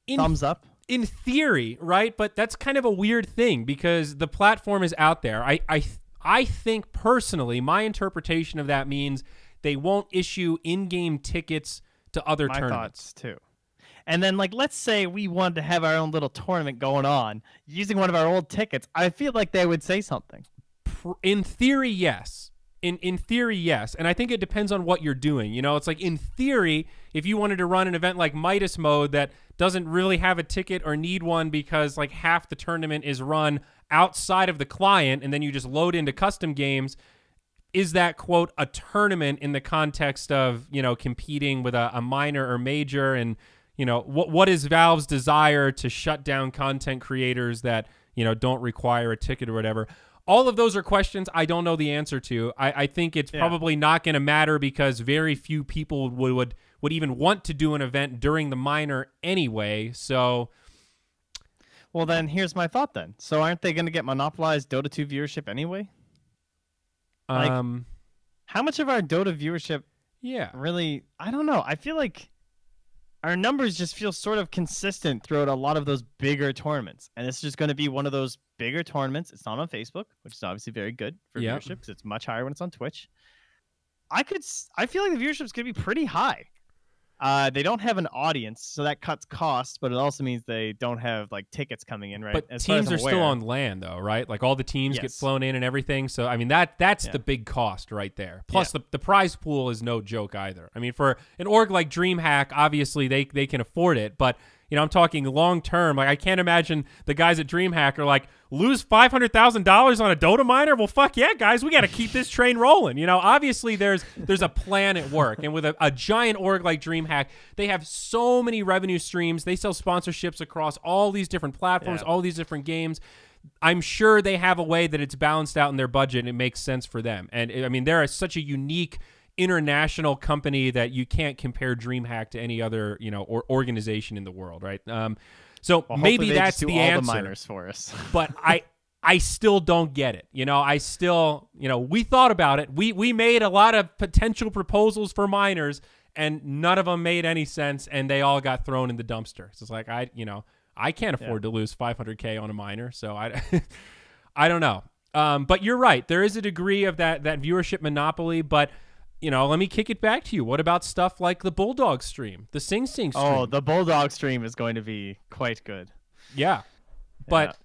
[SPEAKER 1] thumbs up?
[SPEAKER 2] In theory, right? But that's kind of a weird thing because the platform is out there. I think personally, my interpretation of that means they won't issue in-game tickets to other tournaments.
[SPEAKER 1] My thoughts too. And then, like, let's say we wanted to have our own little tournament going on using one of our old tickets. I feel like they would say something.
[SPEAKER 2] In theory, yes. In theory, yes. And I think it depends on what you're doing. You know, it's like in theory, if you wanted to run an event like Midas Mode that doesn't really have a ticket or need one because like half the tournament is run outside of the client and then you just load into custom games, is that, quote, a tournament in the context of, you know, competing with a minor or major? And, you know, what is Valve's desire to shut down content creators that, you know, don't require a ticket or whatever? All of those are questions I don't know the answer to. I think it's probably not going to matter because very few people would even want to do an event during the minor anyway. So,
[SPEAKER 1] well, then here's my thought then. So aren't they going to get monopolized Dota 2 viewership anyway? Like, how much of our Dota viewership really, I don't know. I feel like our numbers just feel sort of consistent throughout a lot of those bigger tournaments. And it's just going to be one of those bigger tournaments. It's not on Facebook, which is obviously very good for viewership because it's much higher when it's on Twitch. I feel like the viewership is going to be pretty high. They don't have an audience, so that cuts costs, but it also means they don't have like tickets coming in, right?
[SPEAKER 2] But
[SPEAKER 1] as
[SPEAKER 2] teams are still on land, though, right? Like all the teams get flown in and everything. So I mean, that's the big cost right there. Plus, the prize pool is no joke either. I mean, for an org like DreamHack, obviously they can afford it, but you know, I'm talking long term. Like I can't imagine the guys at DreamHack are like, lose $500,000 on a Dota miner? Well, fuck yeah, guys, we got to keep this train rolling. You know, obviously there's a plan at work, and with a giant org like DreamHack, they have so many revenue streams. They sell sponsorships across all these different platforms, all these different games. I'm sure they have a way that it's balanced out in their budget and it makes sense for them. And I mean, they're such a unique international company that you can't compare DreamHack to any other, you know, or organization in the world, right? So maybe that's the answer. The
[SPEAKER 1] miners for us.
[SPEAKER 2] But I still don't get it. You know, I still, you know, we thought about it. We made a lot of potential proposals for miners, and none of them made any sense, and they all got thrown in the dumpster. So it's like I can't afford to lose $500K on a miner, so I don't know. But you're right. There is a degree of that viewership monopoly, but you know, let me kick it back to you. What about stuff like the Bulldog stream, the Sing Sing stream?
[SPEAKER 1] Oh, the Bulldog stream is going to be quite good.
[SPEAKER 2] Yeah, but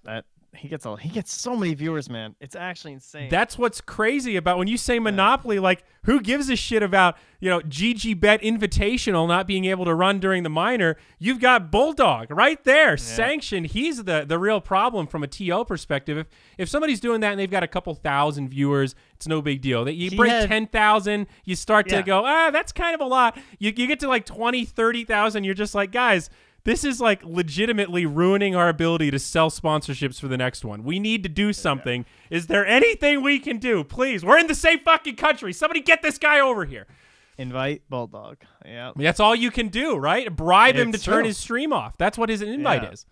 [SPEAKER 1] he gets so many viewers, man. It's actually insane.
[SPEAKER 2] That's what's crazy about when you say monopoly. Like, who gives a shit about, you know, GG Bet Invitational not being able to run during the minor? You've got Bulldog right there, sanctioned. He's the real problem from a TO perspective. If somebody's doing that and they've got a couple thousand viewers, it's no big deal. You break 10,000, you start to go, that's kind of a lot. You get to like 20, 30,000, you're just like, guys, this is like legitimately ruining our ability to sell sponsorships for the next one. We need to do something. Is there anything we can do? Please. We're in the same fucking country. Somebody get this guy over here.
[SPEAKER 1] Invite Bulldog. Yeah.
[SPEAKER 2] That's all you can do, right? Bribe him to turn his stream off. That's what his invite is.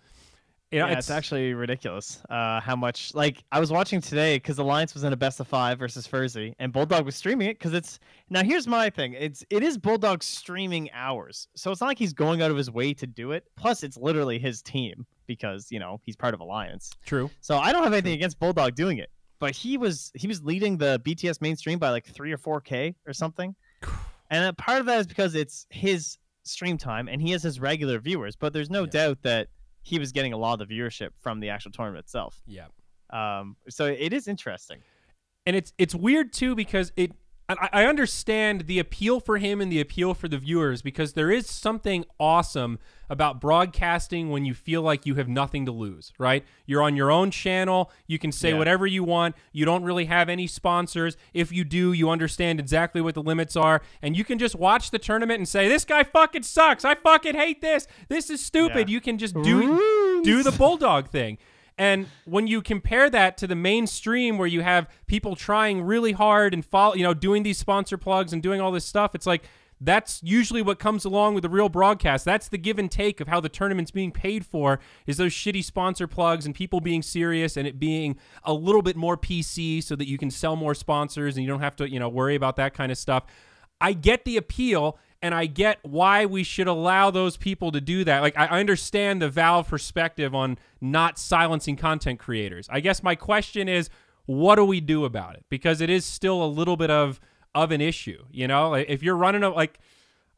[SPEAKER 2] You know,
[SPEAKER 1] it's actually ridiculous how much, like, I was watching today because Alliance was in a best of 5 versus Furzy, and Bulldog was streaming it because it's, now here's my thing, it is Bulldog streaming hours, so it's not like he's going out of his way to do it, plus it's literally his team. because, you know, he's part of Alliance.
[SPEAKER 2] True.
[SPEAKER 1] So I don't have anything against Bulldog doing it. But he was leading the BTS mainstream by like 3 or 4K or something. And part of that is because it's his stream time and he has his regular viewers. But there's no doubt that he was getting a lot of the viewership from the actual tournament itself.
[SPEAKER 2] Yeah.
[SPEAKER 1] So it is interesting.
[SPEAKER 2] And it's weird too, because I understand the appeal for him and the appeal for the viewers, because there is something awesome about broadcasting when you feel like you have nothing to lose, right? You're on your own channel. You can say whatever you want. You don't really have any sponsors. If you do, you understand exactly what the limits are. And you can just watch the tournament and say, this guy fucking sucks. I fucking hate this. This is stupid. You can just do the Bulldog thing. And when you compare that to the mainstream where you have people trying really hard and doing these sponsor plugs and doing all this stuff, it's like that's usually what comes along with the real broadcast. That's the give and take of how the tournament's being paid for, is those shitty sponsor plugs and people being serious and it being a little bit more PC so that you can sell more sponsors and you don't have to, worry about that kind of stuff. I get the appeal. And I get why we should allow those people to do that. Like, I understand the Valve perspective on not silencing content creators. I guess my question is, what do we do about it? Because it is still a little bit of an issue. If you're running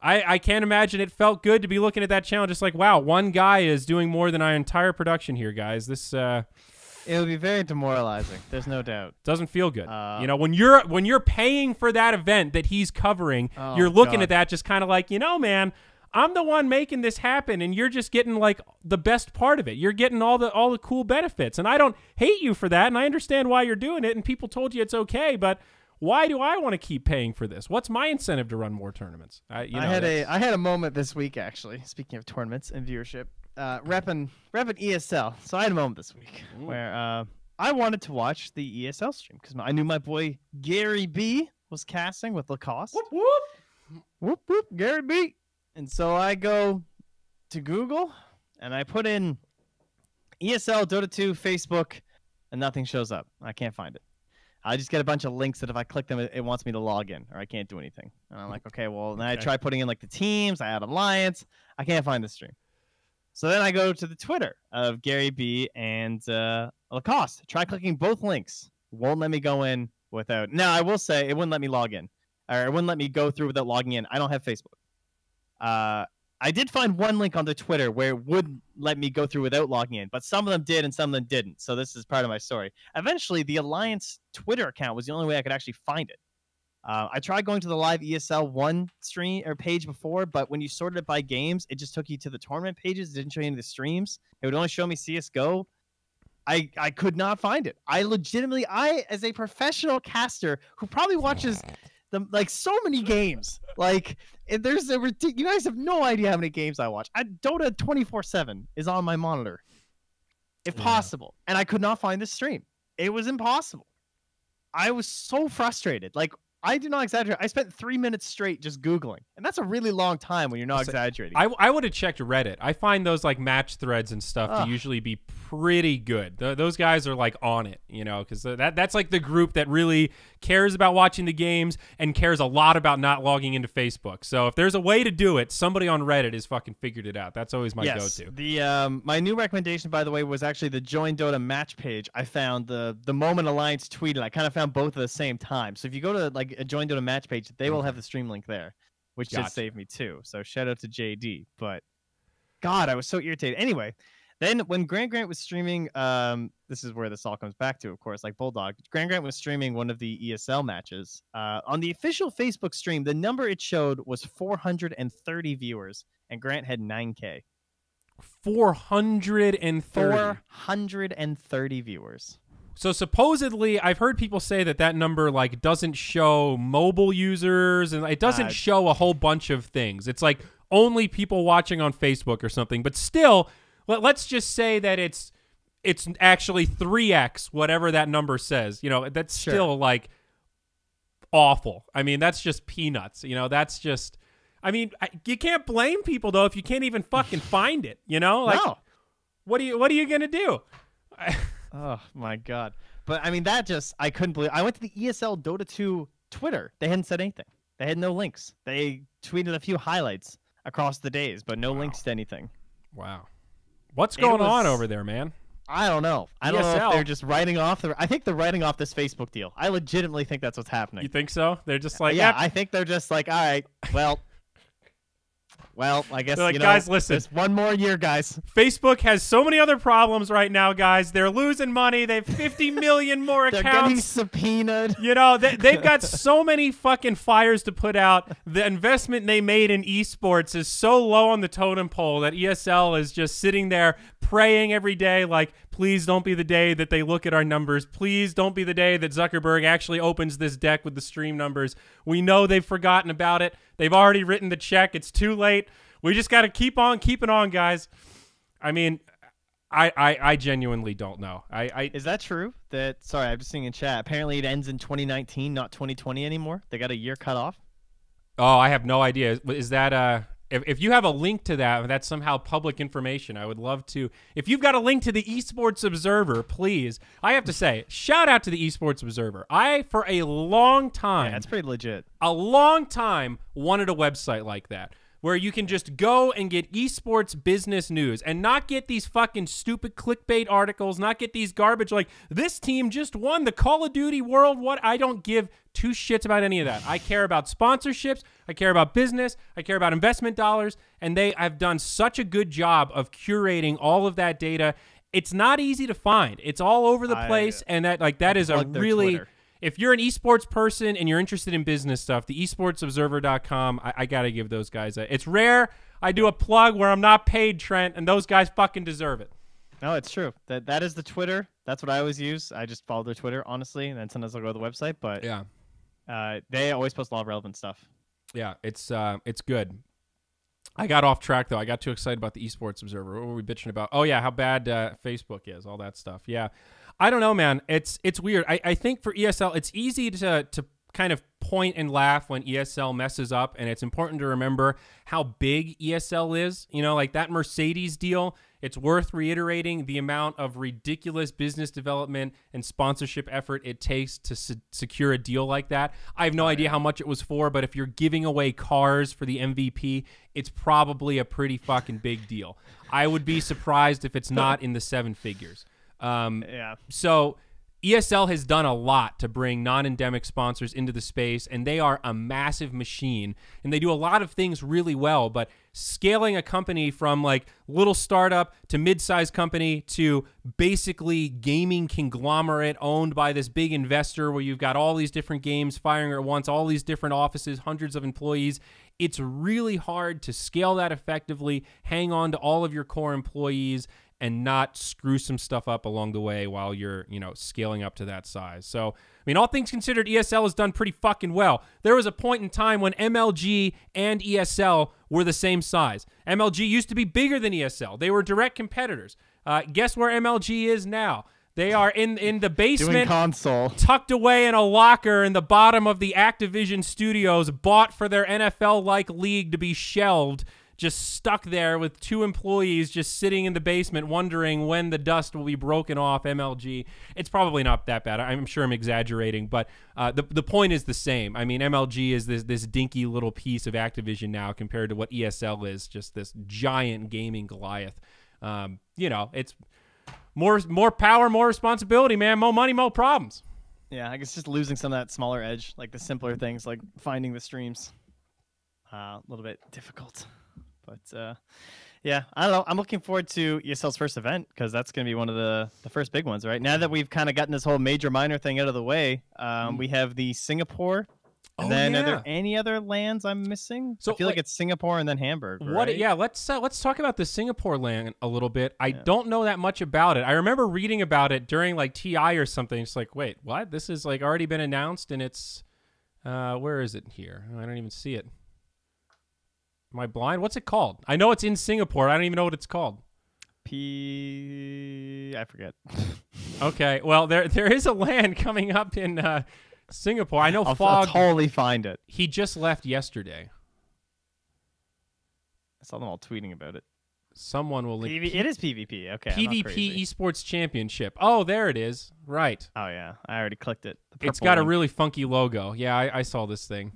[SPEAKER 2] I can't imagine it felt good to be looking at that channel just like, wow, one guy is doing more than our entire production here, guys. This
[SPEAKER 1] it would be very demoralizing. There's no doubt.
[SPEAKER 2] Doesn't feel good. When you're paying for that event that he's covering, you're looking at that just kind of like, man, I'm the one making this happen, and you're just getting like the best part of it. You're getting all the cool benefits, and I don't hate you for that, and I understand why you're doing it, and people told you it's okay, but why do I want to keep paying for this? What's my incentive to run more tournaments? I had
[SPEAKER 1] a moment this week, actually. Speaking of tournaments and viewership. Repping ESL. So I had a moment this week where I wanted to watch the ESL stream because I knew my boy Gary B was casting with Lacoste.
[SPEAKER 2] Whoop, whoop.
[SPEAKER 1] Whoop, whoop, Gary B. And so I go to Google and I put in ESL, Dota 2, Facebook, and nothing shows up. I can't find it. I just get a bunch of links that if I click them, it wants me to log in or I can't do anything. And I'm like, okay, well, then I try putting in like the teams. I add Alliance. I can't find the stream. So then I go to the Twitter of Gary B and Lacoste. Try clicking both links. Won't let me go in without. Now, I will say it wouldn't let me log in. Or it wouldn't let me go through without logging in. I don't have Facebook. I did find one link on the Twitter where it would let me go through without logging in. But some of them did and some of them didn't. So this is part of my story. Eventually, the Alliance Twitter account was the only way I could actually find it. I tried going to the live ESL 1 stream or page before, but when you sorted it by games, it just took you to the tournament pages. It didn't show you any of the streams. It would only show me CSGO. I could not find it. I, as a professional caster who probably watches so many games, you guys have no idea how many games I watch. Dota 24/7 is on my monitor, if possible, and I could not find the stream. It was impossible. I was so frustrated. I do not exaggerate. I spent 3 minutes straight just Googling. And that's a really long time when you're not exaggerating.
[SPEAKER 2] I would have checked Reddit. I find those match threads and stuff to usually be pretty good. Those guys are on it, because that's the group that really cares about watching the games and cares a lot about not logging into Facebook. So if there's a way to do it, somebody on Reddit has fucking figured it out. That's always my go-to.
[SPEAKER 1] My new recommendation, by the way, was actually the Join Dota match page. I found the moment Alliance tweeted. I kind of found both at the same time. So if you go to a Join Dota match page, they will have the stream link there, which did save me too. So shout out to JD. But God, I was so irritated. Anyway, then when Grant was streaming, this is where this all comes back to, of course, like Bulldog. Grant was streaming one of the ESL matches. On the official Facebook stream, the number it showed was 430 viewers, and Grant had 9K.
[SPEAKER 2] 430.
[SPEAKER 1] 430 viewers.
[SPEAKER 2] So supposedly, I've heard people say that number doesn't show mobile users, and it doesn't show a whole bunch of things. It's only people watching on Facebook or something. But still, let's just say that it's actually 3x whatever that number says. That's still awful. I mean, that's just peanuts. That's just. I mean, you can't blame people though if you can't even fucking find it.
[SPEAKER 1] No.
[SPEAKER 2] What are you gonna do?
[SPEAKER 1] Oh my God. But I mean, I couldn't believe. I went to the ESL Dota 2 Twitter. They hadn't said anything. They had no links. They tweeted a few highlights across the days, but no links to anything.
[SPEAKER 2] Wow. What's going on over there, man?
[SPEAKER 1] I don't know. I don't know
[SPEAKER 2] ESL.
[SPEAKER 1] if they're just writing off I think they're writing off this Facebook deal. I legitimately think that's what's happening.
[SPEAKER 2] You think so? They're just like,
[SPEAKER 1] yeah,
[SPEAKER 2] yep.
[SPEAKER 1] I think they're just like, all right, well, I guess,
[SPEAKER 2] they're like, guys, listen.
[SPEAKER 1] Just one more year, guys.
[SPEAKER 2] Facebook has so many other problems right now, guys. They're losing money. They have 50 million more accounts.
[SPEAKER 1] They're getting subpoenaed.
[SPEAKER 2] You know, they've got so many fucking fires to put out. The investment they made in esports is so low on the totem pole that ESL is just sitting there praying every day like, please don't be the day that they look at our numbers. Please don't be the day that Zuckerberg actually opens this deck with the stream numbers. We know they've forgotten about it. They've already written the check. It's too late. We just got to keep on keeping on, guys. I mean, I genuinely don't know.
[SPEAKER 1] Is that true? Sorry, I'm just seeing in chat. Apparently it ends in 2019, not 2020 anymore. They got a year cut off.
[SPEAKER 2] Oh, I have no idea. Is that if you have a link to that, that's somehow public information, I would love to. If you've got a link to the Esports Observer, please. I have to say, shout out to the Esports Observer. I, for a long time,
[SPEAKER 1] yeah, that's pretty legit.
[SPEAKER 2] A long time, wanted a website like that, where you can just go and get esports business news and not get these fucking stupid clickbait articles, not get these garbage like, this team just won the Call of Duty World. What? I don't give two shits about any of that. I care about sponsorships. I care about business. I care about investment dollars. And I've done such a good job of curating all of that data. It's not easy to find. It's all over the place. And that is a really... Twitter. If you're an esports person and you're interested in business stuff, the esportsobserver.com, I got to give those guys it's rare I do a plug where I'm not paid, Trent, and those guys fucking deserve it.
[SPEAKER 1] No, it's true. That is the Twitter. That's what I always use. I just follow their Twitter, honestly, and then sometimes I'll go to the website. But yeah, they always post a lot of relevant stuff. Yeah,
[SPEAKER 2] it's good. I got off track, though. I got too excited about the Esports Observer. What were we bitching about? Oh, yeah, how bad Facebook is, all that stuff. Yeah. I don't know, man. It's weird. I think for ESL, it's easy to kind of point and laugh when ESL messes up, and it's important to remember how big ESL is. You know, like that Mercedes deal, it's worth reiterating the amount of ridiculous business development and sponsorship effort it takes to secure a deal like that. I have no idea how much it was for, but if you're giving away cars for the MVP, it's probably a pretty fucking big deal. I would be surprised if it's not in the seven figures. So ESL has done a lot to bring non-endemic sponsors into the space, and they are a massive machine, and they do a lot of things really well, but scaling a company from like little startup to mid-sized company to basically gaming conglomerate owned by this big investor where you've got all these different games firing at once, all these different offices, hundreds of employees, it's really hard to scale that effectively, hang on to all of your core employees, and not screw some stuff up along the way while you're, scaling up to that size. So, I mean, all things considered, ESL has done pretty fucking well. There was a point in time when MLG and ESL were the same size. MLG used to be bigger than ESL. They were direct competitors. Guess where MLG is now? They are in the basement,
[SPEAKER 1] doing console,
[SPEAKER 2] tucked away in a locker in the bottom of the Activision studios, bought for their NFL-like league to be shelved, just stuck there with two employees just sitting in the basement wondering when the dust will be broken off MLG. It's probably not that bad. I'm sure I'm exaggerating, but the point is the same. I mean, MLG is this dinky little piece of Activision now compared to what ESL is, just this giant gaming Goliath. It's more power, more responsibility, man. More money, more problems.
[SPEAKER 1] Yeah, I guess just losing some of that smaller edge, like the simpler things, like finding the streams. A little bit difficult. But, yeah, I don't know. I'm looking forward to ESL's first event because that's going to be one of the first big ones, right? Now that we've kind of gotten this whole major-minor thing out of the way, we have the Singapore. And then are there any other lands I'm missing? So I feel like it's Singapore and then Hamburg, right?
[SPEAKER 2] Yeah, let's talk about the Singapore land a little bit. I don't know that much about it. I remember reading about it during like TI or something. It's like, wait, what? This has like already been announced and it's where is it here? I don't even see it. Am I blind? What's it called? I know it's in Singapore. I don't even know what it's called.
[SPEAKER 1] I forget.
[SPEAKER 2] Okay. Well, there is a land coming up in Singapore. I know Fog.
[SPEAKER 1] I'll totally find it.
[SPEAKER 2] He just left yesterday.
[SPEAKER 1] I saw them all tweeting about it.
[SPEAKER 2] Someone will link.
[SPEAKER 1] It is PvP. Okay.
[SPEAKER 2] PvP Esports Championship. Oh, there it is. Right.
[SPEAKER 1] Oh, yeah. I already clicked it.
[SPEAKER 2] It's got a really funky logo. Yeah, I saw this thing.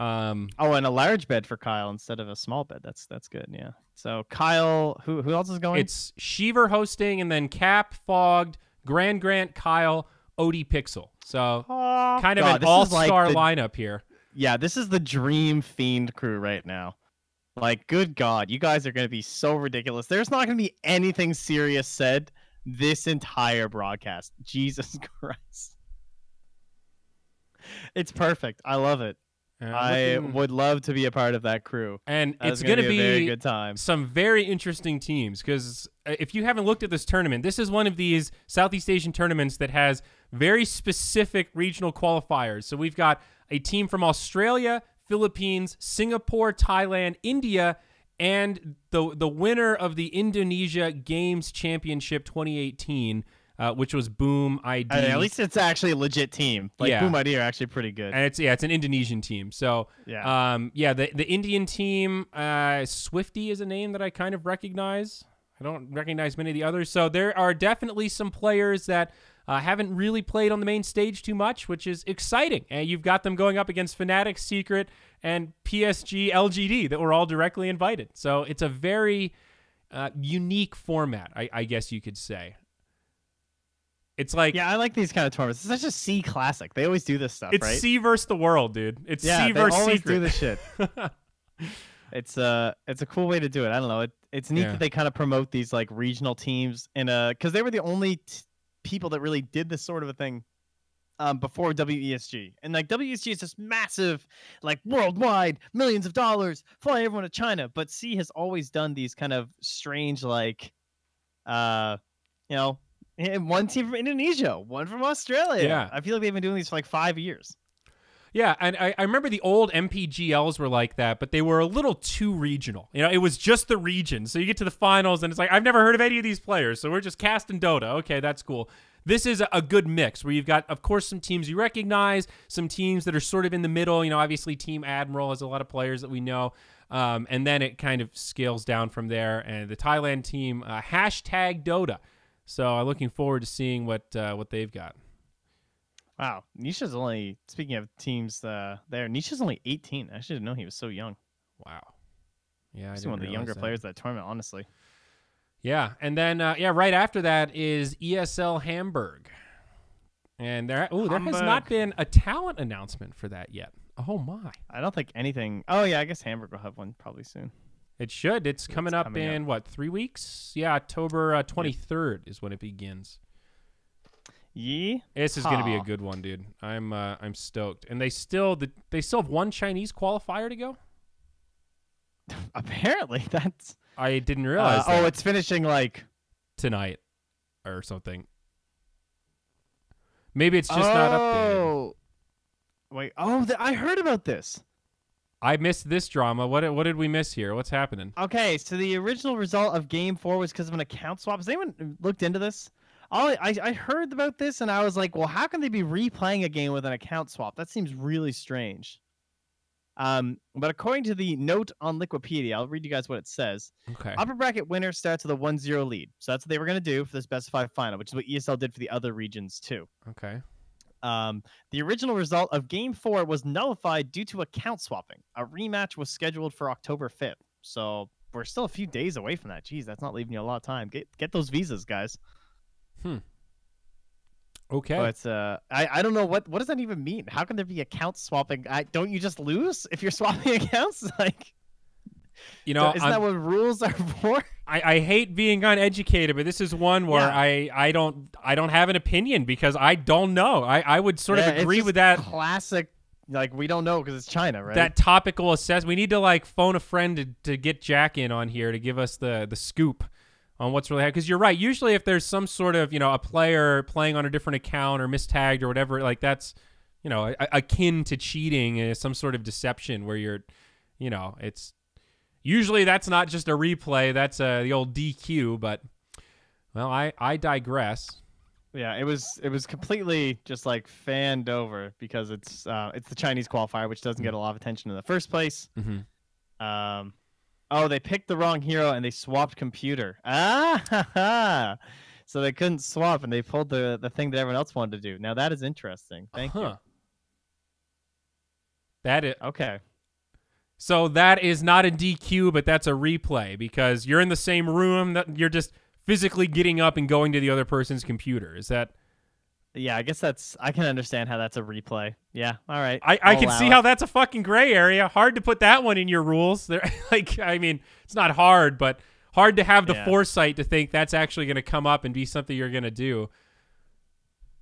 [SPEAKER 1] Oh, and a large bed for Kyle instead of a small bed. That's good. Yeah. So Kyle, who else is going?
[SPEAKER 2] It's Sheever hosting, and then Cap, Fogged, Grand Grant, Kyle, Odie Pixel. So kind of an all-star lineup here.
[SPEAKER 1] Yeah, this is the dream Fiend crew right now. Like, good God, you guys are going to be so ridiculous. There's not going to be anything serious said this entire broadcast. Jesus Christ. It's perfect. I love it. I would love to be a part of that crew.
[SPEAKER 2] And it's going to be
[SPEAKER 1] a very good time.
[SPEAKER 2] Some very interesting teams, because if you haven't looked at this tournament, this is one of these Southeast Asian tournaments that has very specific regional qualifiers. So we've got a team from Australia, Philippines, Singapore, Thailand, India, and the winner of the Indonesia Games Championship 2018, which was Boom ID.
[SPEAKER 1] At least it's actually a legit team. Like, Boom ID are actually pretty good.
[SPEAKER 2] And it's an Indonesian team. So the Indian team, Swifty is a name that I kind of recognize. I don't recognize many of the others. So there are definitely some players that haven't really played on the main stage too much, which is exciting. And you've got them going up against Fnatic, Secret, and PSG LGD that were all directly invited. So it's a very unique format, I guess you could say. It's like,
[SPEAKER 1] yeah, I like these kind of tournaments. It's such a C classic. They always do this stuff,
[SPEAKER 2] it's
[SPEAKER 1] right?
[SPEAKER 2] It's C versus the world, dude. It's C versus
[SPEAKER 1] always
[SPEAKER 2] Secret.
[SPEAKER 1] Do this shit. It's a cool way to do it. I don't know. It's neat that they kind of promote these like regional teams because they were the only people that really did this sort of a thing before WESG. And like WESG is this massive, like worldwide, millions of dollars, fly everyone to China. But C has always done these kind of strange, like, one team from Indonesia, one from Australia.
[SPEAKER 2] Yeah.
[SPEAKER 1] I feel like they've been doing these for like 5 years.
[SPEAKER 2] Yeah, and I remember the old MPGLs were like that, but they were a little too regional. It was just the region. So you get to the finals, and it's like, I've never heard of any of these players, so we're just casting Dota. Okay, that's cool. This is a good mix where you've got, of course, some teams you recognize, some teams that are sort of in the middle. Obviously Team Admiral has a lot of players that we know, and then it kind of scales down from there. And the Thailand team, hashtag Dota. So I'm looking forward to seeing what they've got.
[SPEAKER 1] Wow, Nisha's only, speaking of teams Nisha's only 18. I should know he was so young.
[SPEAKER 2] Wow. Yeah,
[SPEAKER 1] he's one of the younger players of that tournament, honestly.
[SPEAKER 2] Yeah, and then right after that is ESL Hamburg. And there has not been a talent announcement for that yet. Oh my.
[SPEAKER 1] I don't think anything. Oh yeah, I guess Hamburg will have one probably soon.
[SPEAKER 2] It should. It's coming up in what, 3 weeks? Yeah, October 23rd is when it begins.
[SPEAKER 1] Yeah,
[SPEAKER 2] this is going to be a good one, dude. I'm stoked. And they still have one Chinese qualifier to go.
[SPEAKER 1] Apparently, that's.
[SPEAKER 2] I didn't realize. That.
[SPEAKER 1] It's finishing like
[SPEAKER 2] tonight or something. Maybe it's just not updated.
[SPEAKER 1] Wait. I heard about this.
[SPEAKER 2] I missed this drama. What did we miss here? What's happening?
[SPEAKER 1] Okay, so the original result of Game 4 was because of an account swap. Has anyone looked into this? I heard about this, and I was like, well, how can they be replaying a game with an account swap? That seems really strange. But according to the note on Liquipedia, I'll read you guys what it says.
[SPEAKER 2] Okay.
[SPEAKER 1] Upper bracket winner starts with a 1-0 lead. So that's what they were going to do for the specified final, which is what ESL did for the other regions too.
[SPEAKER 2] Okay.
[SPEAKER 1] The original result of Game 4 was nullified due to account swapping. A rematch was scheduled for October 5th. So we're still a few days away from that. Jeez, that's not leaving you a lot of time. Get those visas, guys.
[SPEAKER 2] Okay.
[SPEAKER 1] But I don't know what does that even mean? How can there be account swapping? Don't you just lose if you're swapping accounts? Like, isn't that what rules are for?
[SPEAKER 2] I hate being uneducated, but this is one where I don't have an opinion because I don't know. I would sort of agree with that
[SPEAKER 1] classic. Like, we don't know because it's China, right?
[SPEAKER 2] That topical assessment. We need to like phone a friend to get Jack in on here to give us the scoop on what's really happening. Because you're right. Usually if there's some sort of, a player playing on a different account or mistagged or whatever, like that's, akin to cheating, some sort of deception where you're, it's usually that's not just a replay. That's the old DQ. But, well, I digress.
[SPEAKER 1] Yeah, it was completely just like fanned over because it's the Chinese qualifier, which doesn't get a lot of attention in the first place.
[SPEAKER 2] Mm-hmm.
[SPEAKER 1] They picked the wrong hero and they swapped computer. So they couldn't swap and they pulled the thing that everyone else wanted to do. Now that is interesting. Thank you.
[SPEAKER 2] That is
[SPEAKER 1] Okay.
[SPEAKER 2] So that is not a DQ, but that's a replay because you're in the same room. That you're just physically getting up and going to the other person's computer. Is that?
[SPEAKER 1] Yeah, I guess I can understand how that's a replay. Yeah, all right.
[SPEAKER 2] I can see how that's a fucking gray area. Hard to put that one in your rules. I mean, it's not hard, but hard to have the foresight to think that's actually going to come up and be something you're going to do.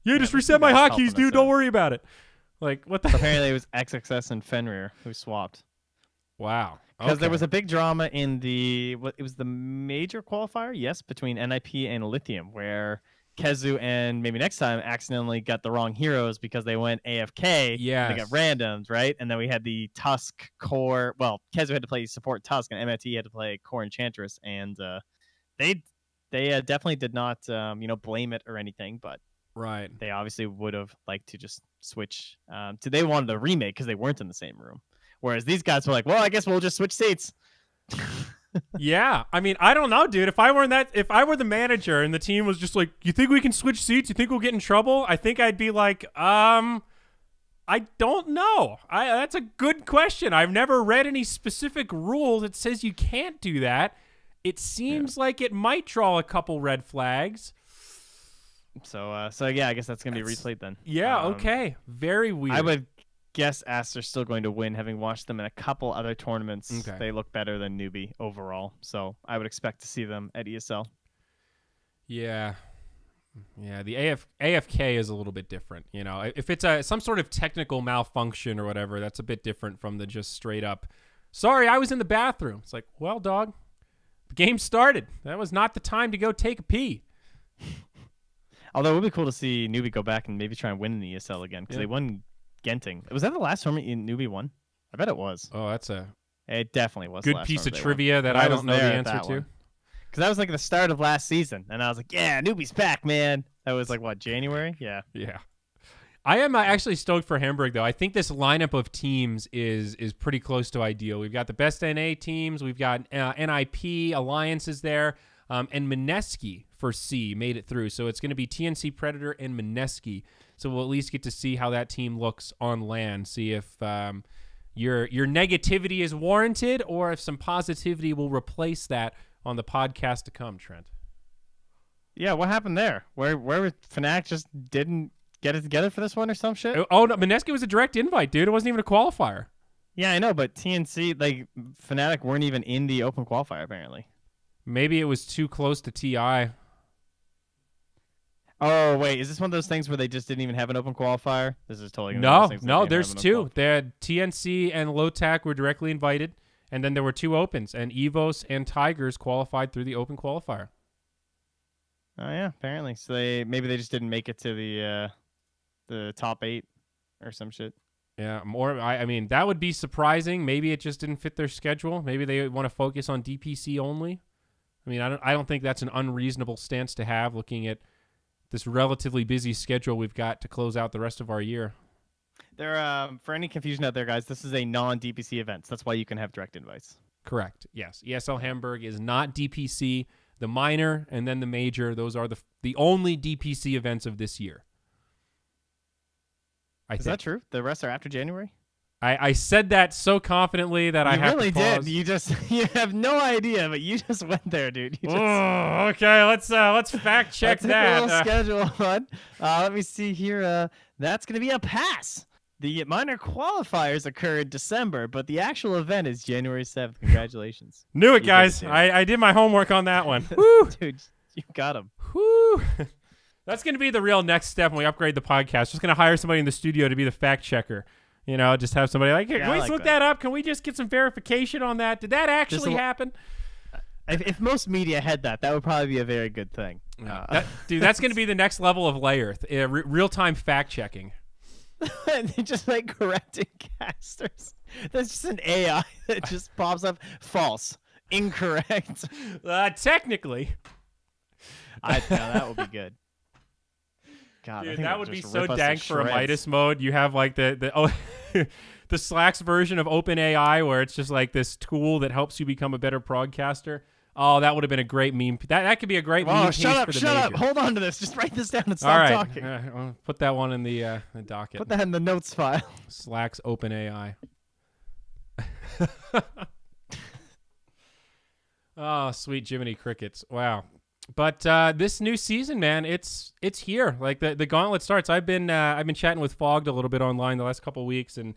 [SPEAKER 2] Yeah, just reset my hotkeys, dude. Don't worry about it. Like, what the?
[SPEAKER 1] Apparently, it was XXS and Fenrir who swapped.
[SPEAKER 2] Wow.
[SPEAKER 1] Because there was a big drama in it was the major qualifier, yes, between NIP and Lithium, where Kezu and maybe next time accidentally got the wrong heroes because they went AFK.
[SPEAKER 2] Yeah.
[SPEAKER 1] They got randoms, right? And then we had the Tusk core. Well, Kezu had to play support Tusk, and MFT had to play core Enchantress, and they definitely did not blame it or anything, but
[SPEAKER 2] right.
[SPEAKER 1] they obviously would have liked to just switch. They wanted a remake because they weren't in the same room. Whereas these guys were like, well, I guess we'll just switch seats.
[SPEAKER 2] Yeah. I mean, I don't know, dude. If I were the manager and the team was just like, you think we can switch seats? You think we'll get in trouble? I think I'd be like, I don't know. That's a good question. I've never read any specific rule that says you can't do that. It seems like it might draw a couple red flags.
[SPEAKER 1] So yeah, I guess that's going to be replayed then.
[SPEAKER 2] Yeah, okay. Very weird.
[SPEAKER 1] I would guess Aster's still going to win, having watched them in a couple other tournaments.
[SPEAKER 2] Okay.
[SPEAKER 1] They look better than Newbie overall, so I would expect to see them at ESL.
[SPEAKER 2] Yeah. Yeah, the AFK is a little bit different. You know, if it's some sort of technical malfunction or whatever, that's a bit different from the just straight up, sorry, I was in the bathroom. It's like, well, dog, the game started. That was not the time to go take a pee.
[SPEAKER 1] Although it would be cool to see Newbie go back and maybe try and win in the ESL again, because they won Genting. Was that the last tournament Newbie won? I bet it was.
[SPEAKER 2] Oh,
[SPEAKER 1] It definitely was.
[SPEAKER 2] Good piece of trivia that I don't know the answer to.
[SPEAKER 1] Because that was like the start of last season, and I was like, yeah, Newbie's back, man. That was like, what, January? Yeah.
[SPEAKER 2] Yeah. I am actually stoked for Hamburg, though. I think this lineup of teams is pretty close to ideal. We've got the best NA teams. We've got NIP alliances there. And Mineski for C made it through. So it's going to be TNC Predator and Mineski. So we'll at least get to see how that team looks on land. See if your negativity is warranted or if some positivity will replace that on the podcast to come, Trent.
[SPEAKER 1] Yeah, what happened there? Where Fnatic just didn't get it together for this one or some shit?
[SPEAKER 2] Oh, no, Mineski was a direct invite, dude. It wasn't even a qualifier.
[SPEAKER 1] Yeah, I know, but TNC, like, Fnatic weren't even in the open qualifier, apparently.
[SPEAKER 2] Maybe it was too close to TI.
[SPEAKER 1] Oh, wait, is this one of those things where they just didn't even have an open qualifier? This is totally
[SPEAKER 2] No, there's two. They had TNC and Lotac were directly invited, and then there were two opens, and Evos and Tigers qualified through the open qualifier.
[SPEAKER 1] Oh yeah, apparently. So maybe they just didn't make it to the top 8 or some shit.
[SPEAKER 2] Yeah, I mean, that would be surprising. Maybe it just didn't fit their schedule. Maybe they want to focus on DPC only. I mean, I don't think that's an unreasonable stance to have, looking at this relatively busy schedule we've got to close out the rest of our year.
[SPEAKER 1] There, for any confusion out there, guys, this is a non-DPC event. So that's why you can have direct invites.
[SPEAKER 2] Correct. Yes, ESL Hamburg is not DPC. The minor and then the major; those are the only DPC events of this year.
[SPEAKER 1] Is that true? The rest are after January?
[SPEAKER 2] I said that so confidently that I have to pause.
[SPEAKER 1] You really did. You have no idea, but you just went there, dude.
[SPEAKER 2] Oh, okay. Let's fact check that.
[SPEAKER 1] A little schedule, bud. Let me see here. That's going to be a pass. The minor qualifiers occur in December, but the actual event is January 7th. Congratulations.
[SPEAKER 2] Knew it, guys. I did my homework on that one. Woo.
[SPEAKER 1] Dude, you got him.
[SPEAKER 2] Woo. That's going to be the real next step when we upgrade the podcast. Just going to hire somebody in the studio to be the fact checker. You know, just have somebody like, hey, can we look that up? Can we just get some verification on that? Did that actually happen?
[SPEAKER 1] If most media had that would probably be a very good thing.
[SPEAKER 2] Dude, that's going to be the next level of layer. Real-time fact checking.
[SPEAKER 1] They're just like correcting casters. That's just an AI that just pops up. False. Incorrect.
[SPEAKER 2] Technically.
[SPEAKER 1] That would be good. God,
[SPEAKER 2] dude, that would be so dank for a Midas mode. You have like the Slacks version of OpenAI where it's just like this tool that helps you become a better broadcaster. Oh, that would have been a great meme. That could be a great meme.
[SPEAKER 1] Shut up!
[SPEAKER 2] Shut
[SPEAKER 1] up! Hold on to this. Just write this down and stop talking.
[SPEAKER 2] I'll put that one in the docket.
[SPEAKER 1] Put that in the notes file.
[SPEAKER 2] Slacks OpenAI. Oh, sweet Jiminy Crickets. Wow. But this new season, man, it's here. Like the gauntlet starts. I've been chatting with Fogged a little bit online the last couple of weeks, and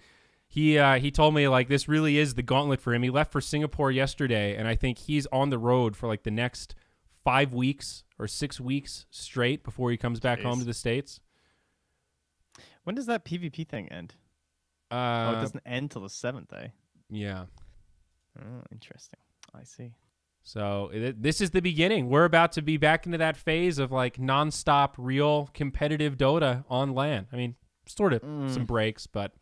[SPEAKER 2] he told me like this really is the gauntlet for him. He left for Singapore yesterday, and I think he's on the road for like the next 5 weeks or 6 weeks straight before he comes back home to the States.
[SPEAKER 1] When does that PvP thing end? It doesn't end till the 7th, eh?
[SPEAKER 2] Yeah.
[SPEAKER 1] Oh, interesting. I see.
[SPEAKER 2] So this is the beginning. We're about to be back into that phase of like nonstop, real competitive Dota on LAN. I mean, sort of some breaks, but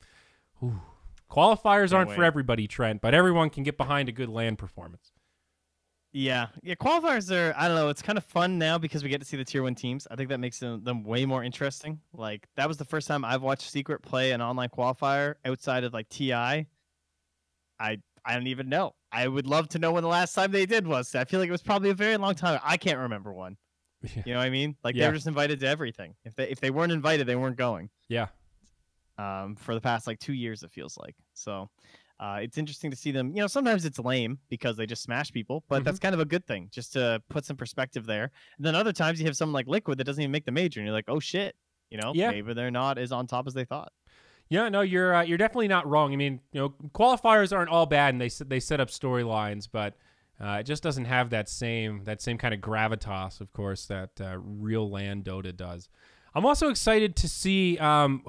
[SPEAKER 2] qualifiers aren't for everybody, Trent. But everyone can get behind a good LAN performance. Yeah,
[SPEAKER 1] qualifiers are, I don't know, it's kind of fun now because we get to see the tier 1 teams. I think that makes them way more interesting. Like, that was the first time I've watched Secret play an online qualifier outside of, like, TI. I don't even know. I would love to know when the last time they did was. I feel like it was probably a very long time. I can't remember one. You know what I mean? Like, they were just invited to everything. If they weren't invited, they weren't going.
[SPEAKER 2] Yeah.
[SPEAKER 1] For the past, like, 2 years, it feels like. So... it's interesting to see them. You know, sometimes it's lame because they just smash people, but that's kind of a good thing, just to put some perspective there. And then other times you have someone like Liquid that doesn't even make the major, and you're like, oh shit, you know, maybe they're not as on top as they thought.
[SPEAKER 2] Yeah, no, you're definitely not wrong. I mean, you know, qualifiers aren't all bad, and they set up storylines, but it just doesn't have that same kind of gravitas, of course, that real LAN Dota does. I'm also excited to see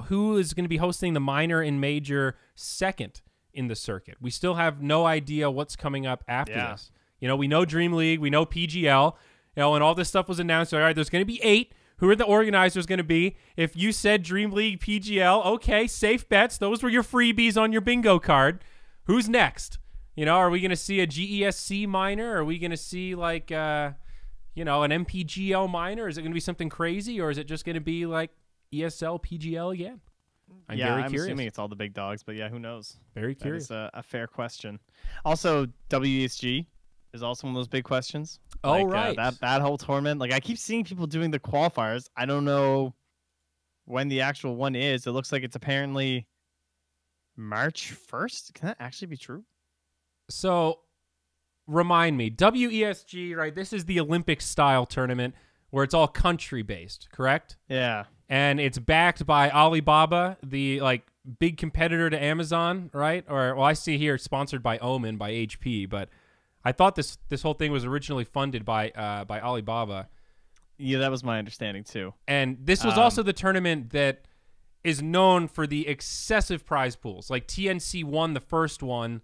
[SPEAKER 2] who is going to be hosting the minor and major second in the circuit. We still have no idea what's coming up after this. You know, we know Dream League, we know PGL, you know, and all this stuff was announced. All right, there's going to be 8. Who are the organizers going to be? If you said Dream League, PGL, okay, safe bets. Those were your freebies on your bingo card. Who's next? You know, are we going to see a GESC minor? Are we going to see like, you know, an MPGL minor? Is it going to be something crazy, or is it just going to be like ESL, PGL again? I'm very curious.
[SPEAKER 1] I'm assuming it's all the big dogs, but yeah, who knows?
[SPEAKER 2] Very curious.
[SPEAKER 1] That is a fair question. Also, WESG is also one of those big questions.
[SPEAKER 2] Oh, right.
[SPEAKER 1] That whole tournament. Like, I keep seeing people doing the qualifiers. I don't know when the actual one is. It looks like it's apparently March 1st. Can that actually be true?
[SPEAKER 2] So, remind me. WESG, right? This is the Olympic-style tournament where it's all country-based, correct?
[SPEAKER 1] Yeah.
[SPEAKER 2] And it's backed by Alibaba, the like big competitor to Amazon, right? Or well, I see here sponsored by Omen by HP, but I thought this whole thing was originally funded by Alibaba.
[SPEAKER 1] Yeah, that was my understanding too.
[SPEAKER 2] And this was also the tournament that is known for the excessive prize pools. Like TNC won the first one,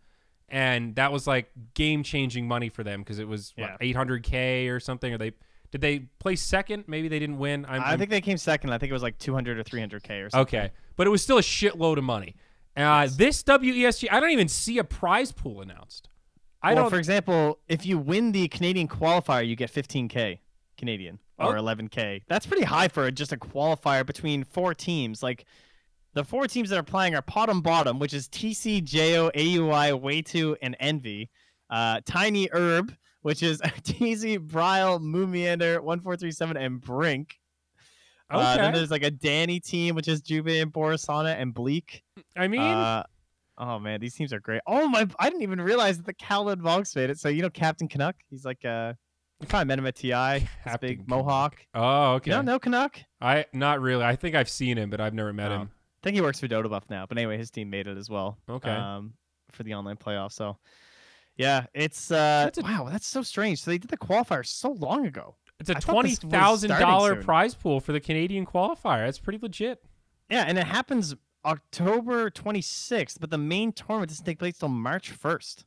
[SPEAKER 2] and that was like game-changing money for them because it was what, 800K or something. Or did they place second? Maybe they didn't win.
[SPEAKER 1] I think they came second. I think it was like 200 or 300K or something.
[SPEAKER 2] Okay, but it was still a shitload of money. This WESG, I don't even see a prize pool announced.
[SPEAKER 1] For example, if you win the Canadian qualifier, you get 15K Canadian or 11K. That's pretty high for just a qualifier between 4 teams. Like, the 4 teams that are playing are Bottom, which is TC, JO, AUI, Way2, and Envy. Tiny Herb, which is TZ, Brile, Moomeander, 1437, and Brink. Then there's like a Danny team, which is Juve and Borisana and Bleak.
[SPEAKER 2] I mean,
[SPEAKER 1] oh man, these teams are great. Oh my, I didn't even realize that the Khaled Vox made it. So you know Captain Canuck? He's like you probably met him at TI. This big Mohawk.
[SPEAKER 2] Oh, okay.
[SPEAKER 1] You don't know Canuck?
[SPEAKER 2] Not really. I think I've seen him, but I've never met him.
[SPEAKER 1] I think he works for Dota Buff now. But anyway, his team made it as well.
[SPEAKER 2] Okay.
[SPEAKER 1] For the online playoff. So. Yeah, it's wow, that's so strange. So they did the qualifier so long ago.
[SPEAKER 2] It's a $20,000 prize pool for the Canadian qualifier. That's pretty legit.
[SPEAKER 1] Yeah, and it happens October 26th, but the main tournament doesn't take place till March 1st.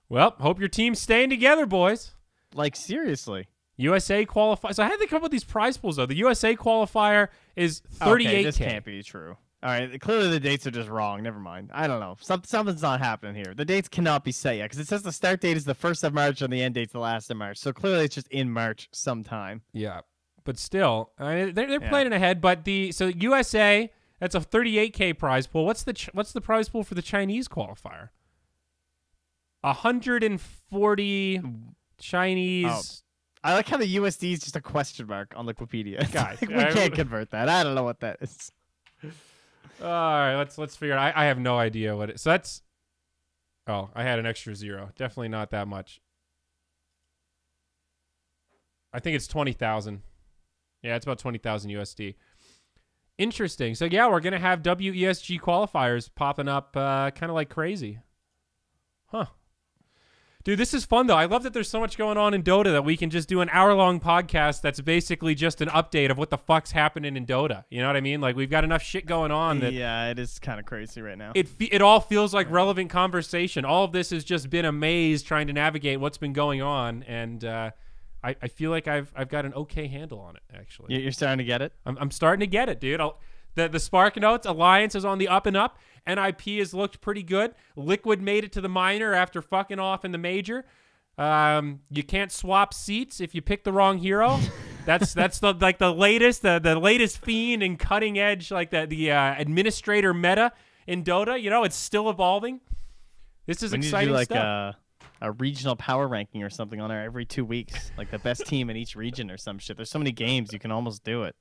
[SPEAKER 2] Well, hope your team's staying together, boys.
[SPEAKER 1] Like, seriously.
[SPEAKER 2] USA qualifier. So how did they come up with these prize pools, though? The USA qualifier is 38K.
[SPEAKER 1] Okay, this can't be true. All right, clearly the dates are just wrong. Never mind. I don't know. Something's not happening here. The dates cannot be set yet because it says the start date is the 1st of March and the end date's the last of March. So clearly it's just in March sometime.
[SPEAKER 2] Yeah, but still, they're planning ahead. But so USA, that's a 38K prize pool. What's the prize pool for the Chinese qualifier? 140 Chinese.
[SPEAKER 1] Oh. I like how the USD is just a question mark on Wikipedia. Guys, we can't convert that. I don't know what that is.
[SPEAKER 2] All right, let's figure it out. I have no idea what it is. So Oh, I had an extra 0. Definitely not that much. I think it's 20,000. Yeah, it's about 20,000 USD. Interesting. So yeah, we're gonna have WESG qualifiers popping up kind of like crazy. Huh. Dude, this is fun, though. I love that there's so much going on in Dota that we can just do an hour-long podcast that's basically just an update of what the fuck's happening in Dota. You know what I mean? Like, we've got enough shit going on that...
[SPEAKER 1] Yeah, it is kind of crazy right now.
[SPEAKER 2] It all feels like relevant conversation. All of this has just been a maze trying to navigate what's been going on, and I feel like I've got an okay handle on it, actually.
[SPEAKER 1] You're starting to get it?
[SPEAKER 2] I'm starting to get it, dude. The Spark Notes Alliance is on the up and up. NIP has looked pretty good. Liquid made it to the minor after fucking off in the major. You can't swap seats if you pick the wrong hero. That's the latest fiend and cutting edge, like the administrator meta in Dota. You know, it's still evolving. This is exciting
[SPEAKER 1] stuff.
[SPEAKER 2] stuff.
[SPEAKER 1] A regional power ranking or something on there every 2 weeks, like the best team in each region or some shit. There's so many games you can almost do it.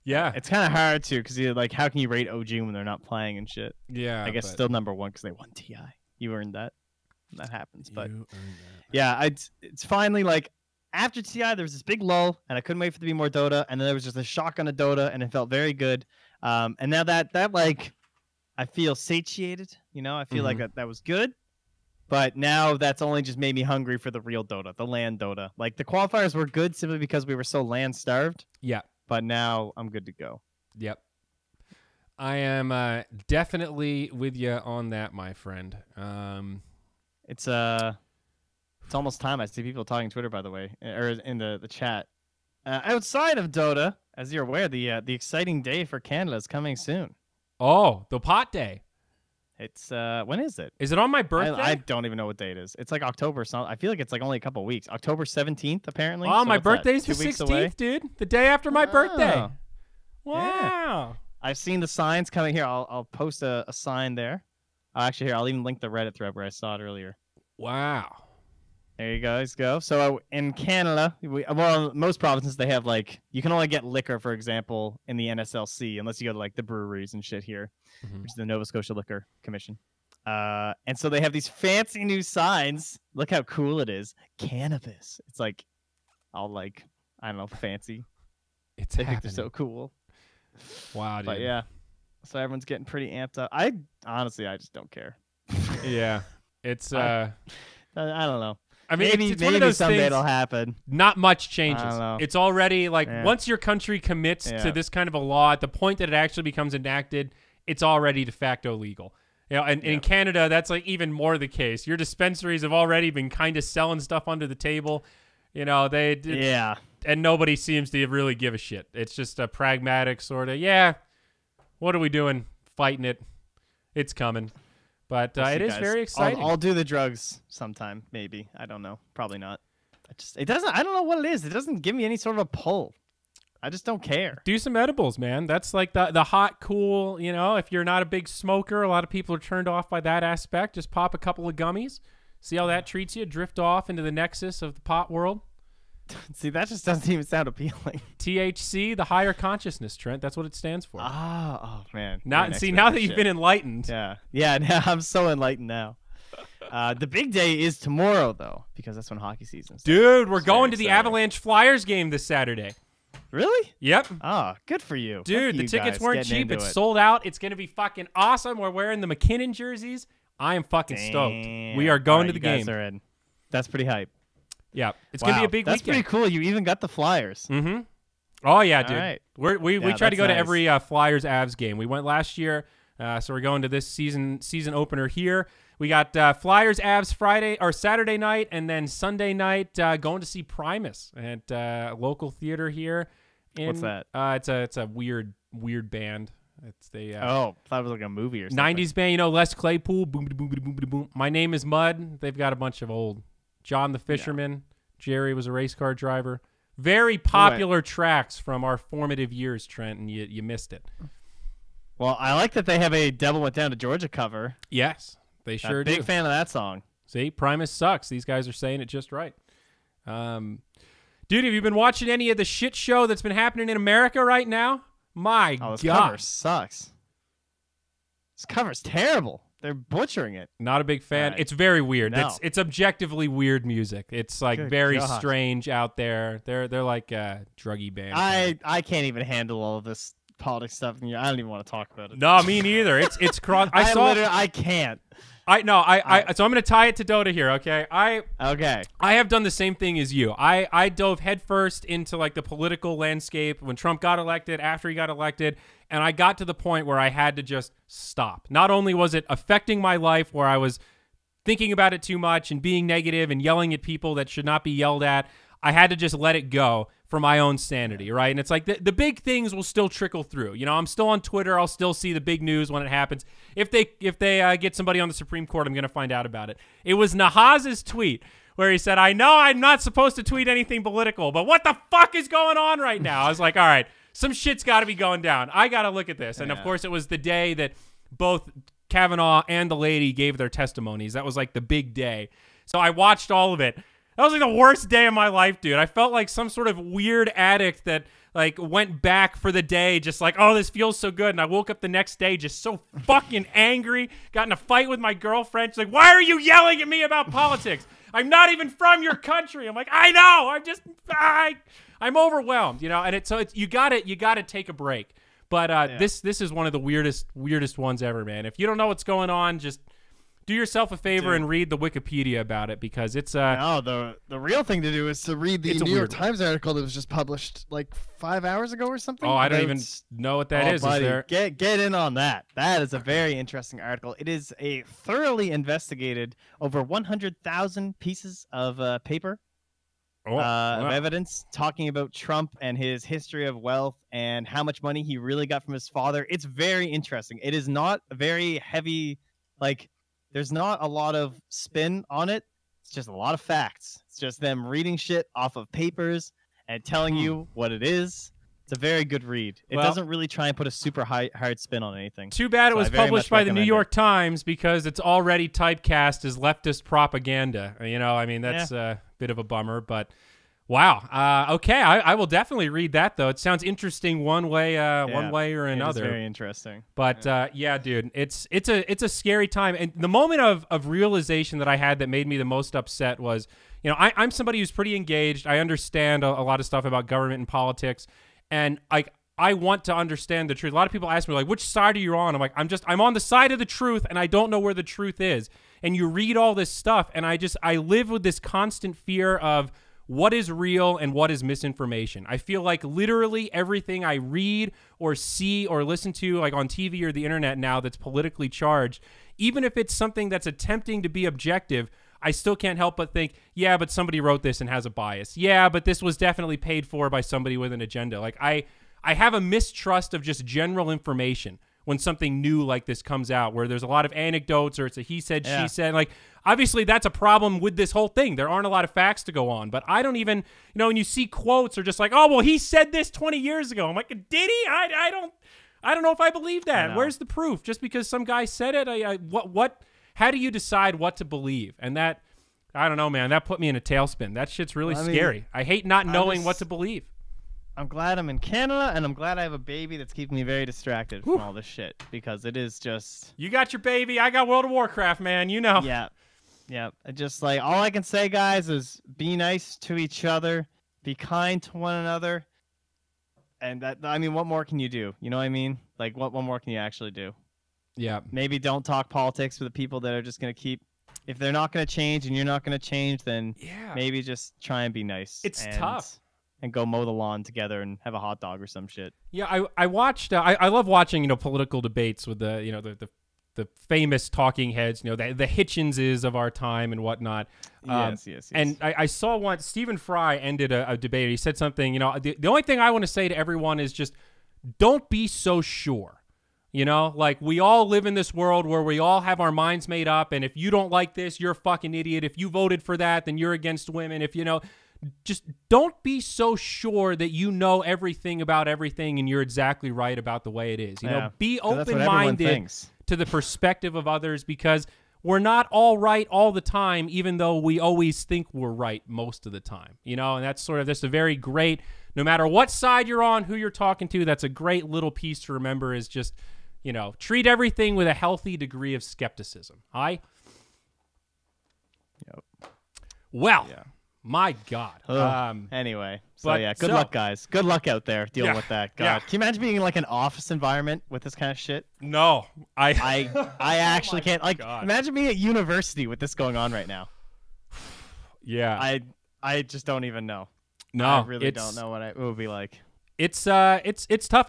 [SPEAKER 2] Yeah,
[SPEAKER 1] it's kind of hard to, because you're like, how can you rate OG when they're not playing and shit?
[SPEAKER 2] Yeah,
[SPEAKER 1] I guess still number 1 because they won TI. You earned that. That happens, but
[SPEAKER 2] you earned that.
[SPEAKER 1] Yeah, it's finally like after TI there was this big lull, and I couldn't wait for there to be more Dota, and then there was just a shotgun of Dota, and it felt very good. And now that like I feel satiated, you know, I feel like that was good. But now that's only just made me hungry for the real Dota, the LAN Dota. Like the qualifiers were good simply because we were so LAN starved.
[SPEAKER 2] Yeah.
[SPEAKER 1] But now I'm good to go.
[SPEAKER 2] Yep. I am definitely with you on that, my friend.
[SPEAKER 1] It's almost time. I see people talking Twitter, by the way, or in the chat. Outside of Dota, as you're aware, the exciting day for Canada is coming soon.
[SPEAKER 2] Oh, the pot day.
[SPEAKER 1] It's when is it?
[SPEAKER 2] Is it on my birthday?
[SPEAKER 1] I don't even know what day it is. It's like October. So I feel like it's like only a couple weeks. October 17th, apparently.
[SPEAKER 2] Oh,
[SPEAKER 1] so
[SPEAKER 2] my birthday's the 16th, dude. The day after my birthday. Wow.
[SPEAKER 1] Yeah. I've seen the signs coming here. I'll post a sign there. Actually, here I'll even link the Reddit thread where I saw it earlier.
[SPEAKER 2] Wow.
[SPEAKER 1] There you guys go. So in Canada, most provinces they have like you can only get liquor, for example, in the NSLC unless you go to like the breweries and shit here, which is the Nova Scotia Liquor Commission. And so they have these fancy new signs. Look how cool it is. Cannabis. It's like all like I don't know, fancy.
[SPEAKER 2] They
[SPEAKER 1] think they're so cool.
[SPEAKER 2] Wow, dude.
[SPEAKER 1] But yeah, so everyone's getting pretty amped up. I just don't care.
[SPEAKER 2] Yeah, it's
[SPEAKER 1] I don't know.
[SPEAKER 2] I mean,
[SPEAKER 1] maybe
[SPEAKER 2] it's one of those
[SPEAKER 1] someday
[SPEAKER 2] things,
[SPEAKER 1] it'll happen.
[SPEAKER 2] Not much changes.
[SPEAKER 1] I don't know.
[SPEAKER 2] It's already like once your country commits to this kind of a law, at the point that it actually becomes enacted, it's already de facto legal. You know, and in Canada, that's like even more the case. Your dispensaries have already been kind of selling stuff under the table. You know, and nobody seems to really give a shit. It's just a pragmatic sort of, what are we doing? Fighting it. It's coming. But it is very exciting.
[SPEAKER 1] I'll do the drugs sometime, maybe. I don't know. Probably not. I don't know what it is. It doesn't give me any sort of a pull. I just don't care.
[SPEAKER 2] Do some edibles, man. That's like the hot, cool, you know, if you're not a big smoker, a lot of people are turned off by that aspect. Just pop a couple of gummies. See how that treats you. Drift off into the nexus of the pot world.
[SPEAKER 1] See, that just doesn't even sound appealing.
[SPEAKER 2] THC, the higher consciousness, Trent. That's what it stands for.
[SPEAKER 1] Oh man.
[SPEAKER 2] Now that you've been enlightened.
[SPEAKER 1] Yeah. Now I'm so enlightened now. The big day is tomorrow, though, because that's when hockey season starts.
[SPEAKER 2] Dude, we're going to the Avalanche Flyers game this Saturday.
[SPEAKER 1] Really?
[SPEAKER 2] Yep.
[SPEAKER 1] Oh, good for you.
[SPEAKER 2] Dude, the tickets weren't cheap. It's sold out. It's going to be fucking awesome. We're wearing the McKinnon jerseys. I am fucking stoked. We are going to the game.
[SPEAKER 1] Guys are in. That's pretty hype.
[SPEAKER 2] Yeah, it's gonna be a big weekend.
[SPEAKER 1] That's pretty cool. You even got the Flyers.
[SPEAKER 2] Mm-hmm. Oh yeah, dude.
[SPEAKER 1] All right.
[SPEAKER 2] We try to go to every Flyers Avs game. We went last year, so we're going to this season opener here. We got Flyers Avs Saturday night, and then Sunday night going to see Primus at local theater here.
[SPEAKER 1] What's that?
[SPEAKER 2] It's a weird band. It's the
[SPEAKER 1] I thought it was like a movie or something.
[SPEAKER 2] 90s band. You know, Les Claypool. Boom, boom, boom, boom, boom. My Name Is Mud. They've got a bunch of old. John the Fisherman. Jerry was a race car driver. Very popular tracks from our formative years, Trent, and you missed it.
[SPEAKER 1] Well, I like that they have a Devil Went Down to Georgia cover.
[SPEAKER 2] Yes, they sure do.
[SPEAKER 1] Big fan of that song.
[SPEAKER 2] See, Primus sucks. These guys are saying it just right. Dude, have you been watching any of the shit show that's been happening in America right now? My God.
[SPEAKER 1] This cover sucks. This cover's terrible. they're butchering it.
[SPEAKER 2] Not a big fan.
[SPEAKER 1] Right.
[SPEAKER 2] It's very weird.
[SPEAKER 1] No.
[SPEAKER 2] It's objectively weird music. It's like
[SPEAKER 1] Good
[SPEAKER 2] very
[SPEAKER 1] God.
[SPEAKER 2] strange out there. They're like a druggy band.
[SPEAKER 1] I can't even handle all of this politics stuff. I don't even want to talk about it.
[SPEAKER 2] No, me neither. It's cross.
[SPEAKER 1] I can't.
[SPEAKER 2] So I'm gonna tie it to Dota here. Okay.
[SPEAKER 1] Okay.
[SPEAKER 2] I have done the same thing as you. I dove headfirst into like the political landscape when Trump got elected, after he got elected, and I got to the point where I had to just stop. Not only was it affecting my life where I was thinking about it too much and being negative and yelling at people that should not be yelled at, I had to just let it go for my own sanity, right? And it's like the big things will still trickle through. You know, I'm still on Twitter. I'll still see the big news when it happens. If they get somebody on the Supreme Court, I'm going to find out about it. It was Nahaz's tweet where he said, I know I'm not supposed to tweet anything political, but what the fuck is going on right now? I was like, all right, some shit's got to be going down. I got to look at this. And of course, it was the day that both Kavanaugh and the lady gave their testimonies. That was like the big day. So I watched all of it. That was like the worst day of my life, dude. I felt like some sort of weird addict that like went back for the day just like, oh, this feels so good. And I woke up the next day just so fucking angry, got in a fight with my girlfriend. She's like, why are you yelling at me about politics? I'm not even from your country. I'm like, I know. I'm overwhelmed, you know. And it's you got to take a break. But this is one of the weirdest ones ever, man. If you don't know what's going on, just do yourself a favor and read the Wikipedia about it, because it's
[SPEAKER 1] no, the real thing to do is to read the New York Times article that was just published like 5 hours ago or something.
[SPEAKER 2] Oh, I don't even know what that is.
[SPEAKER 1] Buddy,
[SPEAKER 2] Is there...
[SPEAKER 1] Get in on that. That is a very interesting article. It is a thoroughly investigated over 100,000 pieces of paper of evidence talking about Trump and his history of wealth and how much money he really got from his father. It's very interesting. It is not very heavy, like. There's not a lot of spin on it. It's just a lot of facts. It's just them reading shit off of papers and telling you what it is. It's a very good read. It doesn't really try and put a super hard spin on anything.
[SPEAKER 2] Too bad it was published by the New York Times, because it's already typecast as leftist propaganda. You know, I mean, that's a bit of a bummer, but wow. Okay, I will definitely read that, though. It sounds interesting one way or another.
[SPEAKER 1] It's very interesting.
[SPEAKER 2] But yeah, dude, it's a scary time. And the moment of realization that I had that made me the most upset was, you know, I'm somebody who's pretty engaged. I understand a lot of stuff about government and politics, and I want to understand the truth. A lot of people ask me, like, which side are you on? I'm like, I'm on the side of the truth, and I don't know where the truth is. And you read all this stuff, and I live with this constant fear of what is real and what is misinformation. I feel like literally everything I read or see or listen to, like on TV or the internet now, that's politically charged, even if it's something that's attempting to be objective, I still can't help but think, yeah, but somebody wrote this and has a bias. Yeah, but this was definitely paid for by somebody with an agenda. Like I have a mistrust of just general information when something new like this comes out, where there's a lot of anecdotes or it's a he said, she said. Like, obviously, that's a problem with this whole thing. There aren't a lot of facts to go on. But I don't even, you know, when you see quotes or just like, oh, well, he said this 20 years ago. I'm like, did he? I don't know if I believe that. Where's the proof? Just because some guy said it, how do you decide what to believe? And that, I don't know, man, that put me in a tailspin. That shit's really scary. I hate not knowing what to believe.
[SPEAKER 1] I'm glad I'm in Canada, and I'm glad I have a baby that's keeping me very distracted from all this shit, because it is just...
[SPEAKER 2] You got your baby, I got World of Warcraft, man, you know.
[SPEAKER 1] Yeah. Just like, all I can say, guys, is be nice to each other, be kind to one another, and that, I mean, what more can you do? You know what I mean? Like, what more can you actually do?
[SPEAKER 2] Yeah. Maybe
[SPEAKER 1] don't talk politics with the people that are just going to keep... If they're not going to change and you're not going to change, then maybe just try and be nice.
[SPEAKER 2] It's tough.
[SPEAKER 1] And go mow the lawn together and have a hot dog or some shit.
[SPEAKER 2] Yeah, I watched. I love watching, you know, political debates with the, you know, the famous talking heads, you know, the Hitchenses of our time and whatnot.
[SPEAKER 1] Yes.
[SPEAKER 2] And I saw once Stephen Fry ended a debate. He said something. You know, the only thing I want to say to everyone is just don't be so sure. You know, like, we all live in this world where we all have our minds made up, and if you don't like this, you're a fucking idiot. If you voted for that, then you're against women. If you know. Just don't be so sure that you know everything about everything and you're exactly right about the way it is. You know, be open-minded to the perspective of others, because we're not all right all the time, even though we always think we're right most of the time. You know, and that's a very great, no matter what side you're on, who you're talking to, that's a great little piece to remember, is just, treat everything with a healthy degree of skepticism.
[SPEAKER 1] Yep.
[SPEAKER 2] Well,
[SPEAKER 1] Yeah.
[SPEAKER 2] my God.
[SPEAKER 1] Anyway, so good luck, guys. Good luck out there dealing with that. God, can you imagine being in like an office environment with this kind of shit?
[SPEAKER 2] No,
[SPEAKER 1] I actually can't. Like,
[SPEAKER 2] God.
[SPEAKER 1] imagine being at university with this going on right now.
[SPEAKER 2] Yeah.
[SPEAKER 1] I just don't even know.
[SPEAKER 2] No,
[SPEAKER 1] I really don't know what it would be like.
[SPEAKER 2] It's tough.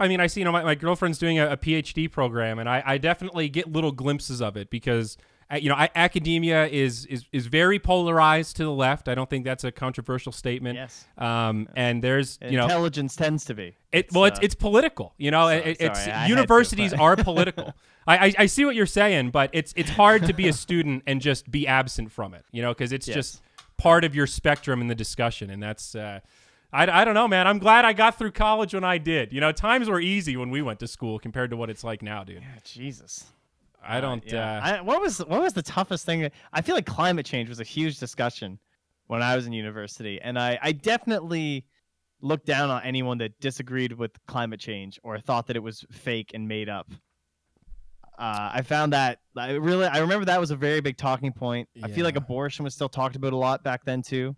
[SPEAKER 2] I mean, I see, my girlfriend's doing a PhD program, and I definitely get little glimpses of it because, academia is very polarized to the left. I don't think that's a controversial statement.
[SPEAKER 1] Yes.
[SPEAKER 2] And there's,
[SPEAKER 1] intelligence tends to be.
[SPEAKER 2] It's political. Universities are political. I see what you're saying, but it's hard to be a student and just be absent from it, because it's just part of your spectrum in the discussion, and that's I don't know, man. I'm glad I got through college when I did. Times were easy when we went to school compared to what it's like now, dude.
[SPEAKER 1] Yeah, Jesus.
[SPEAKER 2] I don't.
[SPEAKER 1] What was the toughest thing? I feel like climate change was a huge discussion when I was in university, and I definitely looked down on anyone that disagreed with climate change or thought that it was fake and made up. I found that I remember that was a very big talking point. I feel like abortion was still talked about a lot back then too.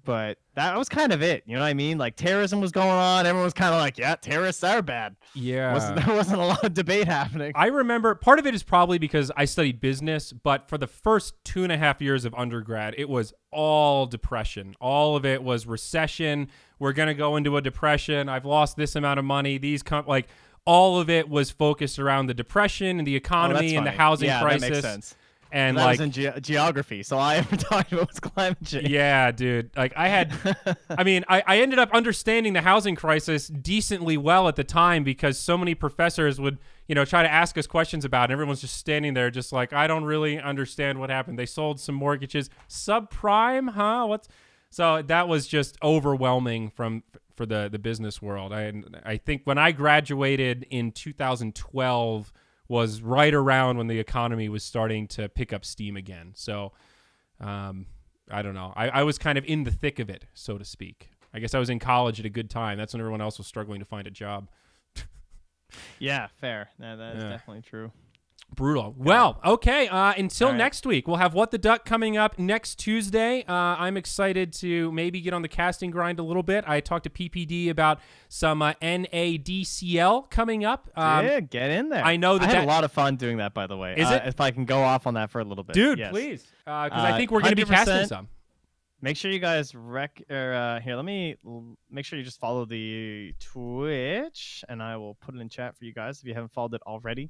[SPEAKER 1] But that was kind of it. You know what I mean? Like, terrorism was going on. Everyone was kind of like, yeah, terrorists are bad.
[SPEAKER 2] Yeah.
[SPEAKER 1] There wasn't a lot of debate happening.
[SPEAKER 2] I remember part of it is probably because I studied business, but for the first 2.5 years of undergrad, it was all depression. All of it was recession. We're going to go into a depression. I've lost this amount of money. All of it was focused around the depression and the economy and the housing crisis. That makes sense. And
[SPEAKER 1] that was in geography, so all I ever talked about was climate change.
[SPEAKER 2] Yeah, dude. Like, I ended up understanding the housing crisis decently well at the time because so many professors would, try to ask us questions about it. And everyone's just standing there just like, I don't really understand what happened. They sold some mortgages. Subprime, huh? So that was just overwhelming for the business world. I think when I graduated in 2012 was right around when the economy was starting to pick up steam again. So I don't know. I was kind of in the thick of it, so to speak. I guess I was in college at a good time. That's when everyone else was struggling to find a job.
[SPEAKER 1] Yeah, fair. That is definitely true.
[SPEAKER 2] Brutal. Well, okay. Until next week, we'll have What the Duck coming up next Tuesday. I'm excited to maybe get on the casting grind a little bit. I talked to PPD about some NADCL coming up.
[SPEAKER 1] Yeah, get in there.
[SPEAKER 2] I know that
[SPEAKER 1] I had a lot of fun doing that, by the way.
[SPEAKER 2] Is it?
[SPEAKER 1] If I can go off on that for a little bit.
[SPEAKER 2] Dude, please. Because I think we're going to be casting some.
[SPEAKER 1] Make sure you guys here, let me make sure you just follow the Twitch, and I will put it in chat for you guys if you haven't followed it already.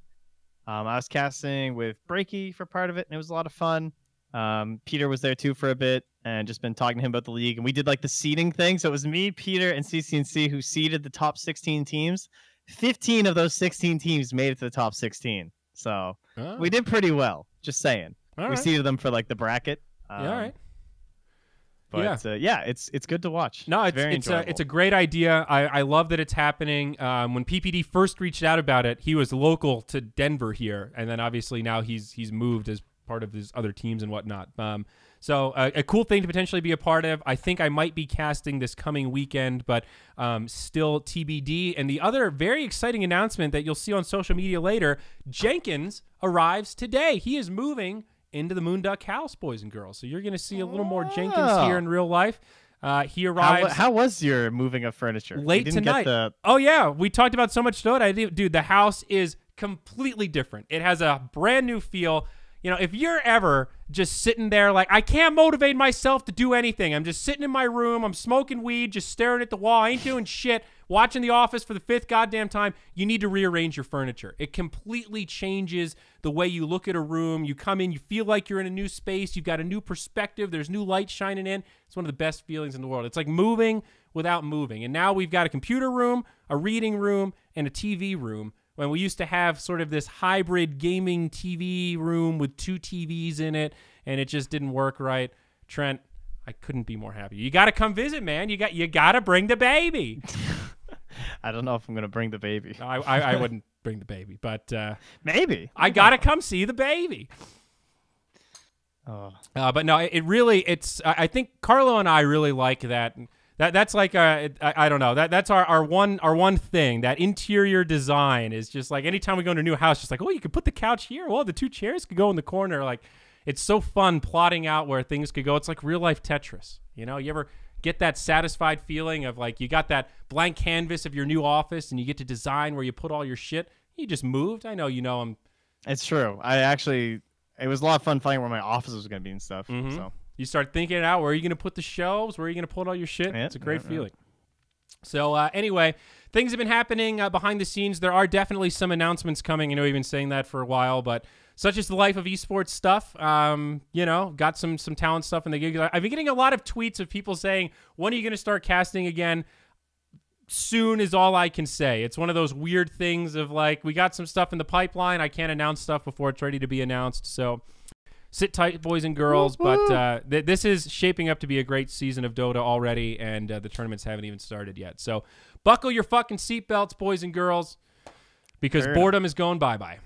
[SPEAKER 1] I was casting with Breaky for part of it, and it was a lot of fun. Peter was there too for a bit, and just been talking to him about the league. And we did like the seeding thing. So it was me, Peter, and CCNC who seeded the top 16 teams. 15 of those 16 teams made it to the top 16. So we did pretty well. Just saying. We seeded them for like the bracket.
[SPEAKER 2] All right.
[SPEAKER 1] But it's good to watch.
[SPEAKER 2] No,
[SPEAKER 1] it's
[SPEAKER 2] a great idea. I love that it's happening. When PPD first reached out about it, he was local to Denver here, and then obviously now he's moved as part of his other teams and whatnot. So a cool thing to potentially be a part of. I think I might be casting this coming weekend, but still TBD. And the other very exciting announcement that you'll see on social media later, Jenkins arrives today. He is moving into the Moonduck house, boys and girls. So you're going to see a little more Jenkins here in real life. He arrives.
[SPEAKER 1] How was your moving of furniture?
[SPEAKER 2] Late tonight. Oh, yeah. We talked about so much to it. Dude, the house is completely different. It has a brand new feel. If you're ever just sitting there like, I can't motivate myself to do anything. I'm just sitting in my room. I'm smoking weed, just staring at the wall. I ain't doing shit. Watching The Office for the 5th goddamn time. You need to rearrange your furniture. It completely changes the way you look at a room. You come in, you feel like you're in a new space. You've got a new perspective. There's new light shining in. It's one of the best feelings in the world. It's like moving without moving. And now we've got a computer room, a reading room, and a TV room. When we used to have sort of this hybrid gaming TV room with 2 TVs in it, and it just didn't work right. Trent, I couldn't be more happy. You got to come visit, man. You got to bring the baby.
[SPEAKER 1] I don't know if I'm going to bring the baby.
[SPEAKER 2] I wouldn't bring the baby, but
[SPEAKER 1] maybe.
[SPEAKER 2] I got to come see the baby.
[SPEAKER 1] Oh.
[SPEAKER 2] But no, I think Carlo and I really like that That's like I don't know. That's our one thing. That interior design is just like anytime we go into a new house, just like, oh, you could put the couch here. Well, the 2 chairs could go in the corner. Like, it's so fun plotting out where things could go. It's like real life Tetris. You know, you ever get that satisfied feeling of like you got that blank canvas of your new office and you get to design where you put all your shit. You just moved. I know you know I'm.
[SPEAKER 1] It's true. It was a lot of fun finding where my office was going to be and stuff.
[SPEAKER 2] Mm-hmm.
[SPEAKER 1] So
[SPEAKER 2] you start thinking it out. Where are you going to put the shelves? Where are you going to put all your shit? It's a great feeling. So anyway, things have been happening behind the scenes. There are definitely some announcements coming. I know we've been saying that for a while, but such is the life of esports stuff. You know, got some talent stuff in the gig. I've been getting a lot of tweets of people saying, when are you going to start casting again? Soon is all I can say. It's one of those weird things of like, we got some stuff in the pipeline. I can't announce stuff before it's ready to be announced. So sit tight, boys and girls. But this is shaping up to be a great season of Dota already, and the tournaments haven't even started yet. So buckle your fucking seatbelts, boys and girls, because boredom is going bye-bye.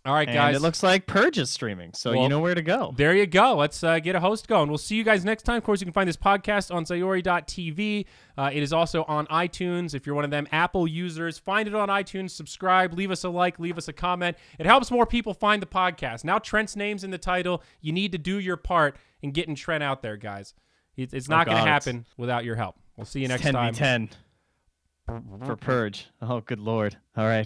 [SPEAKER 2] All right, guys.
[SPEAKER 1] And it looks like Purge is streaming, so you know where to go.
[SPEAKER 2] There you go. Let's get a host going. We'll see you guys next time. Of course, you can find this podcast on Zyori.tv. It is also on iTunes. If you're one of them Apple users, find it on iTunes, subscribe, leave us a like, leave us a comment. It helps more people find the podcast. Now Trent's name's in the title. You need to do your part in getting Trent out there, guys. It's not going to happen without your help. We'll see you next time.
[SPEAKER 1] 10v10 for Purge. Oh, good Lord. All right.